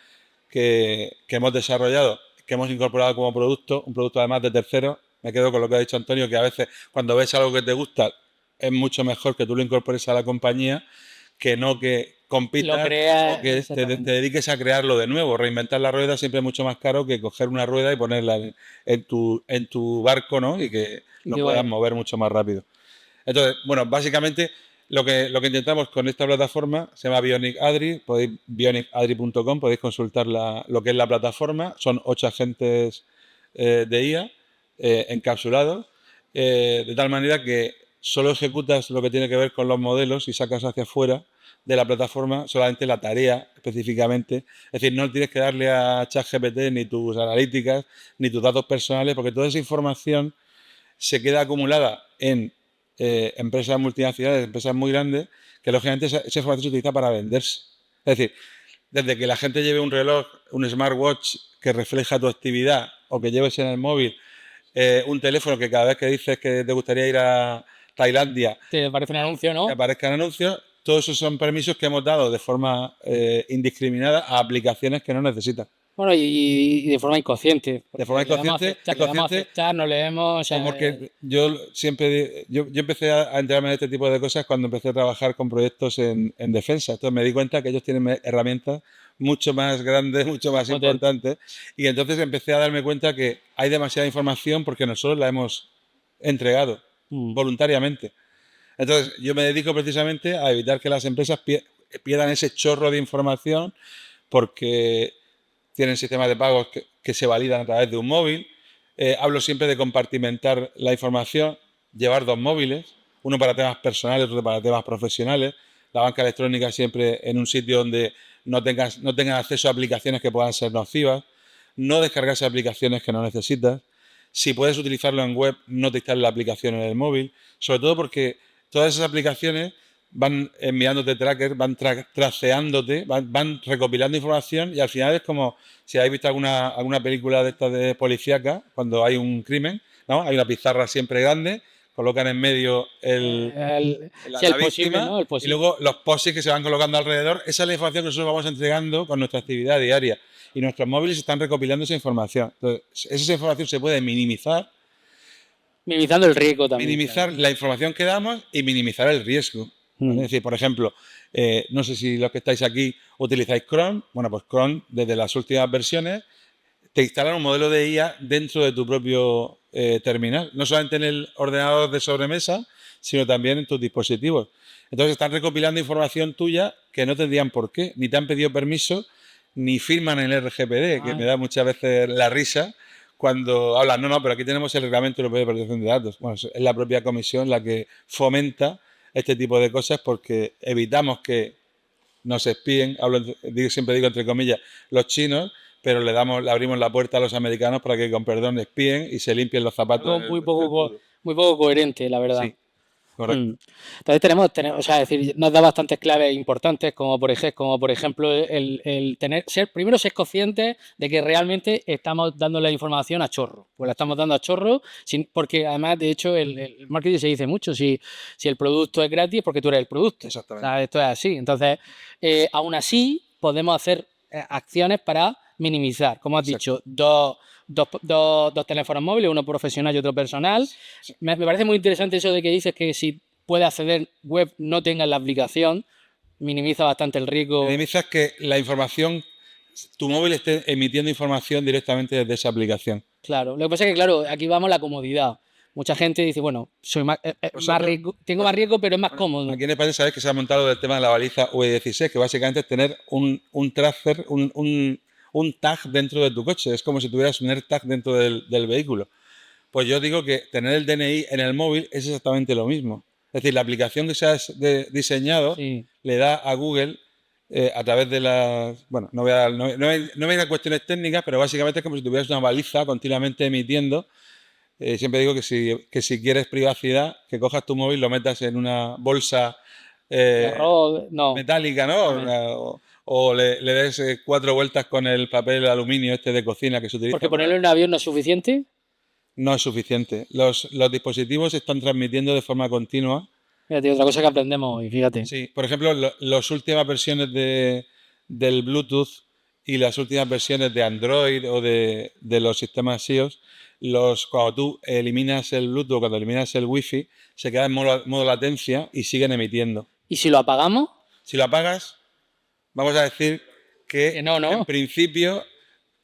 que hemos desarrollado, que hemos incorporado como producto, un producto además de terceros. Me quedo con lo que ha dicho Antonio, que a veces cuando ves algo que te gusta es mucho mejor que tú lo incorpores a la compañía que no que compitas crea, o que te exactamente. dediques a crearlo de nuevo. Reinventar la rueda siempre es mucho más caro que coger una rueda y ponerla en tu barco, ¿no? Y que Y lo que, puedas bueno, mover mucho más rápido. Entonces, bueno, básicamente lo que intentamos con esta plataforma se llama Bionic Adri, bionicadri.com, podéis consultar lo que es la plataforma. Son 8 agentes de IA encapsulados, de tal manera que solo ejecutas lo que tiene que ver con los modelos y sacas hacia afuera de la plataforma solamente la tarea específicamente. Es decir, no tienes que darle a ChatGPT ni tus analíticas ni tus datos personales, porque toda esa información se queda acumulada en empresas multinacionales, empresas muy grandes, que lógicamente esa información se utiliza para venderse. Es decir, desde que la gente lleve un reloj, un smartwatch que refleja tu actividad o que lleves en el móvil un teléfono que cada vez que dices que te gustaría ir a Tailandia te parece un anuncio, te ¿no? aparezcan anuncios, todos esos son permisos que hemos dado de forma indiscriminada a aplicaciones que no necesitan. Bueno, y de forma inconsciente, De forma porque inconsciente, le damos a aceptar, no leemos, o pues sea, porque yo siempre yo empecé a enterarme de este tipo de cosas cuando empecé a trabajar con proyectos en defensa. Entonces me di cuenta que ellos tienen herramientas mucho más grandes, mucho más potente. importantes. Y entonces empecé a darme cuenta que hay demasiada información porque nosotros la hemos entregado Mm. voluntariamente. Entonces yo me dedico precisamente a evitar que las empresas pierdan ese chorro de información porque tienen sistemas de pagos que se validan a través de un móvil. Hablo siempre de compartimentar la información, llevar 2 móviles, uno para temas personales, otro para temas profesionales. La banca electrónica siempre en un sitio donde no tengan acceso a aplicaciones que puedan ser nocivas. No descargarse aplicaciones que no necesitas. Si puedes utilizarlo en web, no te instales la aplicación en el móvil. Sobre todo porque todas esas aplicaciones van enviándote trackers, van traceándote, van recopilando información y al final es como si habéis visto alguna película de estas de policíaca, cuando hay un crimen, ¿no? Hay una pizarra siempre grande, colocan en medio Sí, el la posible, víctima ¿no? El y posible. luego los posits que se van colocando alrededor. Esa es la información que nosotros vamos entregando con nuestra actividad diaria. Y nuestros móviles están recopilando esa información. Entonces, esa información se puede Minimizando el riesgo también, minimizar claro. la información que damos y minimizar el riesgo. ¿Vale? Mm. Es decir, por ejemplo, no sé si los que estáis aquí utilizáis Chrome. Bueno, pues Chrome, desde las últimas versiones, te instalan un modelo de IA dentro de tu propio terminal. No solamente en el ordenador de sobremesa, sino también en tus dispositivos. Entonces están recopilando información tuya que no tendrían por qué, ni te han pedido permiso, ni firman en el RGPD, que me da muchas veces la risa cuando hablan, no, pero aquí tenemos el Reglamento Europeo de Protección de Datos. Bueno, es la propia Comisión la que fomenta este tipo de cosas porque evitamos que nos espíen, siempre digo entre comillas, los chinos, pero le abrimos la puerta a los americanos para que con perdón espíen y se limpien los zapatos. Algo muy poco coherente, la verdad. Sí, correcto. Entonces o sea, es decir, nos da bastantes claves importantes, como por ejemplo el primero ser conscientes de que realmente estamos dando la información a chorro. Pues la estamos dando a chorro, porque además, de hecho, el marketing se dice mucho, si el producto es gratis, porque tú eres el producto. Exactamente. O sea, esto es así. Entonces, aún así, podemos hacer acciones para minimizar, como has dicho, dos teléfonos móviles, uno profesional y otro personal. Me parece muy interesante eso de que dices que si puede acceder web no tenga la aplicación, minimiza bastante el riesgo. Minimizas que la información, tu móvil esté emitiendo información directamente desde esa aplicación. Claro, lo que pasa es que, claro, aquí vamos a la comodidad. Mucha gente dice, bueno, soy más tengo más riesgo, pero es más cómodo. Aquí en España sabes que se ha montado el tema de la baliza UE16, que básicamente es tener un tracer, un tag dentro de tu coche. Es como si tuvieras un AirTag dentro del vehículo. Pues yo digo que tener el DNI en el móvil es exactamente lo mismo. Es decir, la aplicación que se ha diseñado Sí. le da a Google a través de las... Bueno, no voy a ir a cuestiones técnicas, pero básicamente es como si tuvieras una baliza continuamente emitiendo. Siempre digo que si quieres privacidad, que cojas tu móvil, lo metas en una bolsa No. metálica, ¿no? O le des 4 vueltas con el papel aluminio este de cocina que se utiliza. Porque ponerlo en un avión no es suficiente. No es suficiente. Los dispositivos se están transmitiendo de forma continua. Fíjate, otra cosa que aprendemos hoy, fíjate. Sí, por ejemplo, las últimas versiones del Bluetooth y las últimas versiones de Android o de los sistemas iOS, cuando tú eliminas el Bluetooth, cuando eliminas el Wi-Fi, se queda en modo latencia y siguen emitiendo. ¿Y si lo apagamos? Si lo apagas, vamos a decir que No. en principio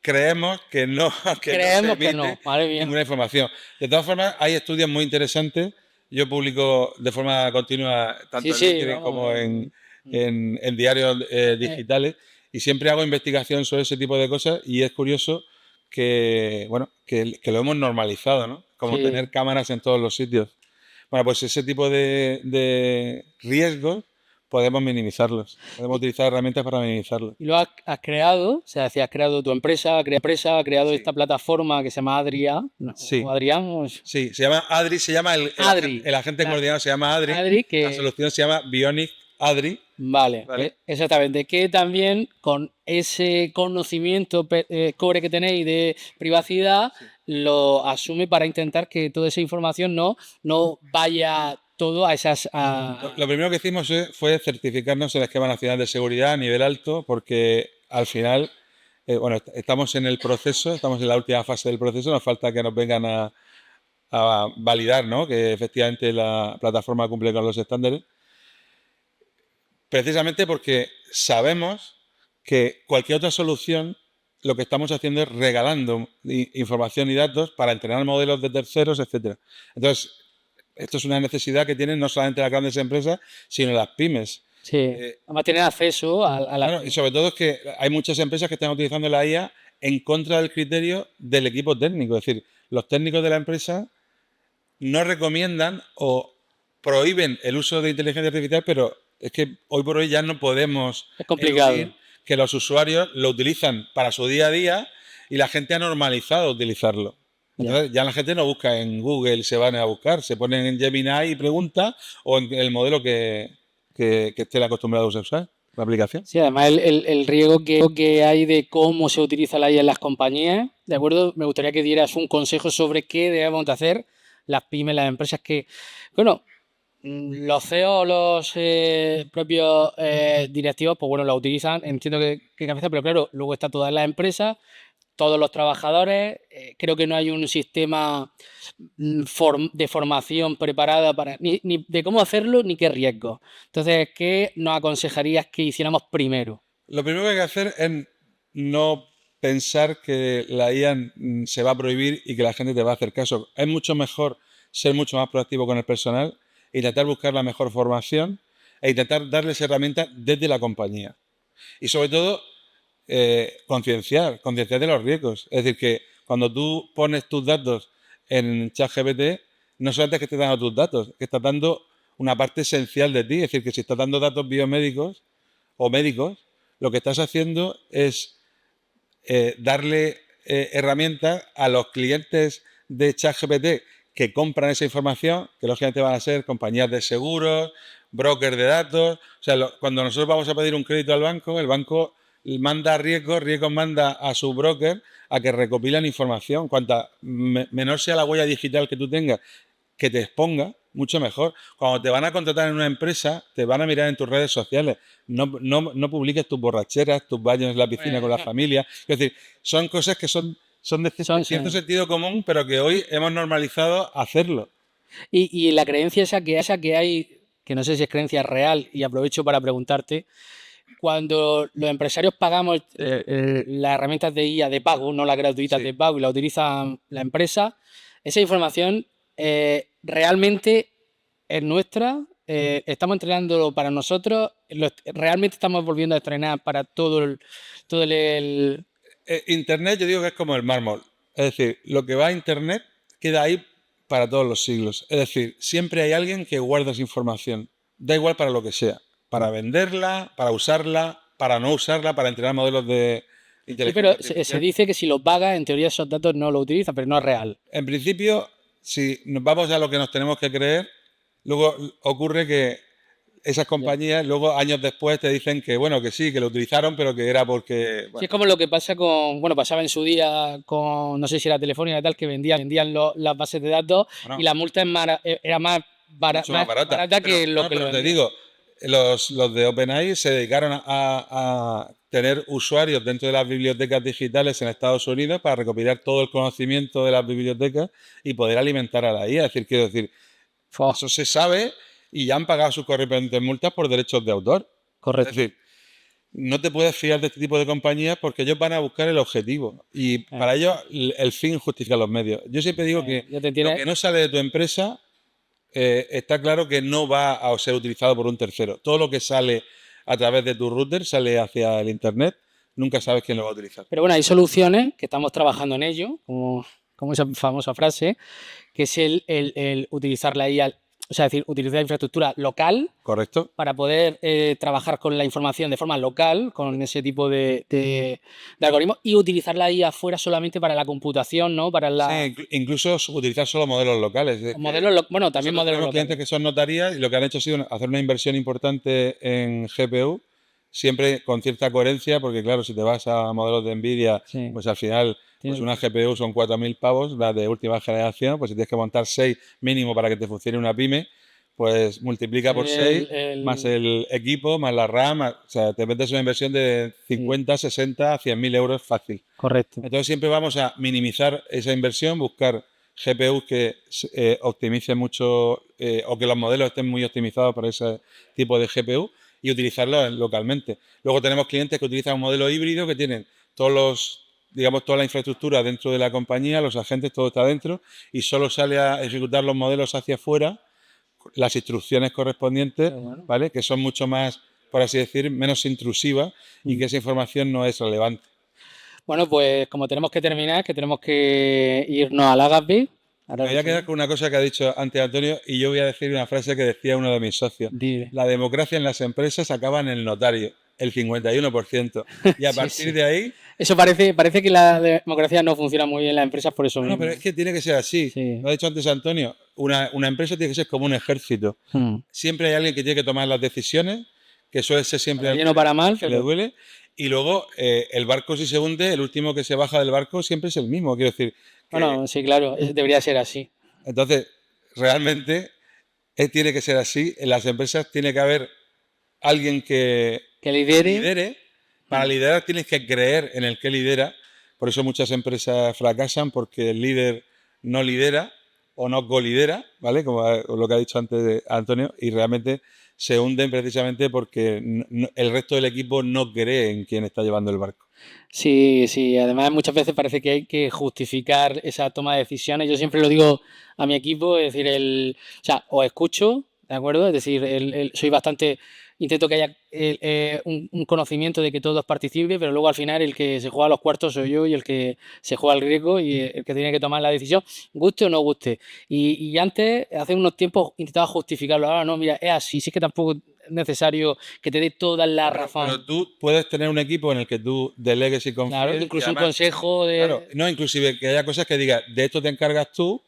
creemos que no, Creemos se que no, emite madre mía. ninguna información. De todas formas, hay estudios muy interesantes. Yo publico de forma continua tanto en LinkedIn como en diarios digitales y siempre hago investigación sobre ese tipo de cosas y es curioso que, bueno, que lo hemos normalizado, ¿no? Como Sí. tener cámaras en todos los sitios. Bueno, pues ese tipo de riesgos podemos minimizarlos. Podemos utilizar herramientas para minimizarlos. Y lo has creado, o sea, si has creado tu empresa, has creado esta plataforma que se llama Adria, ¿no? Sí. O Adrián. Sí, se llama Adri, se llama Adri. el agente coordinador se llama Adri. Adri, que... La solución se llama Bionic Adri. Vale, exactamente. Que también con ese conocimiento core que tenéis de privacidad, lo asume para intentar que toda esa información no vaya todo a esas... Lo primero que hicimos fue certificarnos en el Esquema Nacional de Seguridad a nivel alto, porque al final, bueno, estamos en el proceso, estamos en la última fase del proceso, nos falta que nos vengan a validar, ¿no?, que efectivamente la plataforma cumple con los estándares. Precisamente porque sabemos que cualquier otra solución lo que estamos haciendo es regalando información y datos para entrenar modelos de terceros, etcétera. Entonces, esto es una necesidad que tienen no solamente las grandes empresas, sino las pymes. Sí, además tener acceso a la... Claro, y sobre todo es que hay muchas empresas que están utilizando la IA en contra del criterio del equipo técnico. Es decir, los técnicos de la empresa no recomiendan o prohíben el uso de inteligencia artificial, pero es que hoy por hoy ya no podemos Es complicado. eludir que los usuarios lo utilizan para su día a día y la gente ha normalizado utilizarlo. Entonces ya la gente no busca en Google, se van a buscar, se ponen en Gemini y pregunta o en el modelo que estén acostumbrados a usar, la aplicación. Sí, además el riesgo que hay de cómo se utiliza la IA en las compañías, ¿de acuerdo? Me gustaría que dieras un consejo sobre qué debemos de hacer las pymes, las empresas que, bueno, los CEO, los propios directivos, pues bueno, la utilizan, entiendo que cabeza, pero claro, luego está todas las empresas, todos los trabajadores, creo que no hay un sistema de formación preparada para ni de cómo hacerlo ni qué riesgos. Entonces, ¿qué nos aconsejarías que hiciéramos primero? Lo primero que hay que hacer es no pensar que la IA se va a prohibir y que la gente te va a hacer caso. Es mucho mejor ser mucho más proactivo con el personal, intentar buscar la mejor formación e intentar darles herramientas desde la compañía. Y sobre todo, concienciar de los riesgos. Es decir, que cuando tú pones tus datos en ChatGPT, no solamente es que estés dando tus datos, que estás dando una parte esencial de ti. Es decir, que si estás dando datos biomédicos o médicos, lo que estás haciendo es darle herramientas a los clientes de ChatGPT que compran esa información, que lógicamente van a ser compañías de seguros, brokers de datos. O sea, cuando nosotros vamos a pedir un crédito al banco, el banco manda a Riesgos manda a su broker a que recopilen información. Cuanta menor sea la huella digital que tú tengas, que te exponga, mucho mejor. Cuando te van a contratar en una empresa, te van a mirar en tus redes sociales. No publiques tus borracheras, tus baños en la piscina con la familia. Es decir, son cosas que son de cierto sentido común, pero que hoy hemos normalizado hacerlo. Y la creencia esa que hay, que no sé si es creencia real, y aprovecho para preguntarte, cuando los empresarios pagamos las herramientas de IA de pago, no las gratuitas de pago, y la utilizan la empresa, esa información realmente es nuestra, estamos entrenándolo para nosotros, realmente estamos volviendo a entrenar para todo el... Internet yo digo que es como el mármol. Es decir, lo que va a Internet, queda ahí para todos los siglos. Es decir, siempre hay alguien que guarda esa información. Da igual para lo que sea. Para venderla, para usarla, para no usarla, para entrenar modelos de Sí, inteligencia pero se artificial. dice que si lo paga, en teoría esos datos no lo utiliza, pero no es real. En principio, si nos vamos a lo que nos tenemos que creer, luego ocurre que esas compañías luego años después te dicen que bueno, que sí, que lo utilizaron, pero que era porque... Sí, bueno, es como lo que pasa pasaba en su día con, no sé si era Telefónica y tal, que vendían las bases de datos bueno, y la multa era más mucho más barata. barata que Pero, lo no, que pero lo te vendían. digo, los de OpenAI se dedicaron a tener usuarios dentro de las bibliotecas digitales en Estados Unidos para recopilar todo el conocimiento de las bibliotecas y poder alimentar a la IA. Es decir, quiero decir, Fua, eso se sabe y ya han pagado sus correspondientes multas por derechos de autor. Es correcto. decir, no te puedes fiar de este tipo de compañías porque ellos van a buscar el objetivo y para ellos el fin justifica los medios. Yo siempre digo que Ya te lo tienes- que no sale de tu empresa está claro que no va a ser utilizado por un tercero. Todo lo que sale a través de tu router sale hacia el internet, nunca sabes quién lo va a utilizar. Pero bueno, hay soluciones que estamos trabajando en ello, como esa famosa frase, que es el utilizar la IA, o sea, es decir, utilizar infraestructura local ¿Correcto? para poder trabajar con la información de forma local, con ese tipo de algoritmos, y utilizar la IA afuera solamente para la computación, ¿no? Para Sí, incluso utilizar solo modelos locales. Es que modelos, bueno, también nosotros modelos tenemos locales. clientes que son notarías y lo que han hecho ha sido hacer una inversión importante en GPU, siempre con cierta coherencia, porque claro, si te vas a modelos de Nvidia, Sí. pues al final pues Tiene- una GPU son 4.000 pavos, la de última generación, pues si tienes que montar 6 mínimo para que te funcione una pyme, pues multiplica por 6 más el equipo, más la RAM, o sea, te metes una inversión de 50, 60, 100.000 euros fácil. Correcto. Entonces siempre vamos a minimizar esa inversión, buscar GPUs que optimicen mucho o que los modelos estén muy optimizados para ese tipo de GPU y utilizarlos localmente. Luego tenemos clientes que utilizan un modelo híbrido que tienen digamos, toda la infraestructura dentro de la compañía, los agentes, todo está dentro y solo sale a ejecutar los modelos hacia afuera, las instrucciones correspondientes, Qué bueno. ¿vale? Que son mucho más, por así decir, menos intrusivas y que esa información no es relevante. Bueno, pues como tenemos que terminar, que tenemos que irnos a la Gatsby. Me voy a quedar con una cosa que ha dicho antes Antonio y yo voy a decir una frase que decía uno de mis socios. Dile. La democracia en las empresas acaba en el notario, el 51%. Y a Sí, partir sí. de ahí... Eso parece que la democracia no funciona muy bien en las empresas por eso No, mismo. pero es que tiene que ser así. Sí. Lo ha dicho antes Antonio. Una empresa tiene que ser como un ejército. Siempre hay alguien que tiene que tomar las decisiones, que suele ser siempre Para bien o para mal, que le pero duele. Y luego el barco si se hunde, el último que se baja del barco siempre es el mismo. Quiero decir, que, bueno, sí, claro, debería ser así. entonces, realmente tiene que ser así. En las empresas tiene que haber alguien que Que lidere. lidere. Para liderar tienes que creer en el que lidera. Por eso muchas empresas fracasan porque el líder no lidera o no colidera, ¿vale? Como lo que ha dicho antes Antonio, y realmente se hunden precisamente porque el resto del equipo no cree en quién está llevando el barco. Sí, sí, además muchas veces parece que hay que justificar esa toma de decisiones. Yo siempre lo digo a mi equipo, es decir, o sea, os escucho, ¿de acuerdo? Es decir, soy bastante, intento que haya un conocimiento de que todos participen, pero luego al final el que se juega a los cuartos soy yo y el que se juega al riesgo y el que tiene que tomar la decisión, guste o no guste. Y antes, hace unos tiempos, intentaba justificarlo. Ahora no, mira, es así, sí que tampoco es necesario que te dé toda la razón. Pero tú puedes tener un equipo en el que tú delegues y confíes. Claro, incluso y un además, consejo de... claro, no, inclusive que haya cosas que digas, de esto te encargas tú,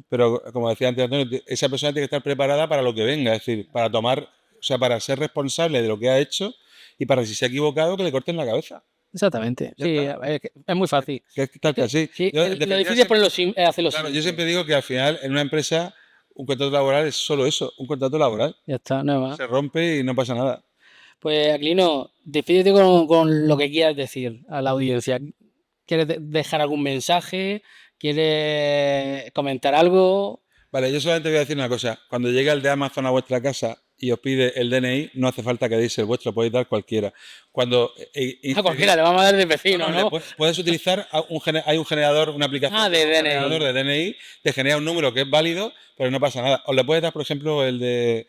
pero como decía antes Antonio, esa persona tiene que estar preparada para lo que venga, es decir, para tomar, o sea, para ser responsable de lo que ha hecho y para si se ha equivocado que le corten la cabeza. Exactamente. Ya Sí, está. es muy fácil. Que es tal que así. Sí, Yo, lo defendía difícil es siempre- ponerlo hacerlo claro, simple. yo siempre digo que al final en una empresa un contrato laboral es solo eso, un contrato laboral. Ya está, no hay más. Se rompe y no pasa nada. Pues Aquilino, despídete con lo que quieras decir a la audiencia. ¿Quieres dejar algún mensaje? ¿Quieres comentar algo? Vale, yo solamente voy a decir una cosa. Cuando llegue el de Amazon a vuestra casa y os pide el DNI, no hace falta que deis el vuestro, podéis dar cualquiera. Cuando A cualquiera, le vamos a dar de vecino, no, ¿no? puedes utilizar hay un generador, una aplicación Ah, de un DNI. generador de DNI, te genera un número que es válido, pero no pasa nada. O le puedes dar, por ejemplo, el de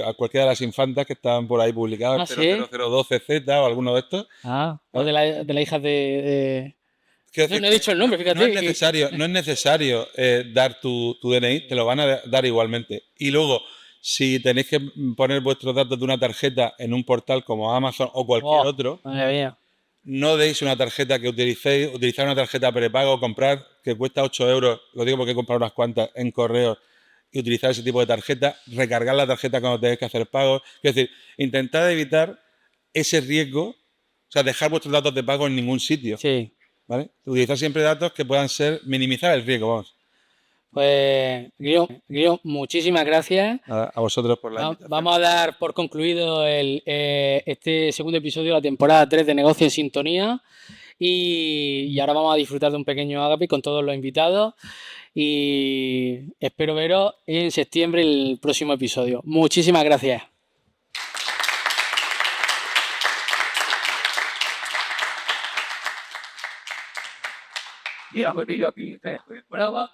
a cualquiera de las infantas que están por ahí publicados, Ah, ¿sí? 00012Z o alguno de estos. Ah, o de la hija de... quiero No decir he dicho el nombre, fíjate. no es necesario dar tu DNI, te lo van a dar igualmente. Y luego, si tenéis que poner vuestros datos de una tarjeta en un portal como Amazon o cualquier Oh, otro, madre mía. no deis una tarjeta que utilicéis, utilizar una tarjeta prepago, comprar, que cuesta 8 euros, lo digo porque he comprado unas cuantas en correos, y utilizar ese tipo de tarjeta, recargar la tarjeta cuando tengáis que hacer pagos. Es decir, intentad evitar ese riesgo, o sea, dejar vuestros datos de pago en ningún sitio, Sí. ¿vale? Utilizar siempre datos que puedan minimizar el riesgo, vamos. Pues, Guillón, muchísimas gracias. Nada, a vosotros por la invitación. Vamos a dar por concluido este segundo episodio de la temporada 3 de Negocio en Sintonía. Y ahora vamos a disfrutar de un pequeño agape con todos los invitados. Y espero veros en septiembre el próximo episodio. Muchísimas gracias. Mira, pues, aquí, prueba.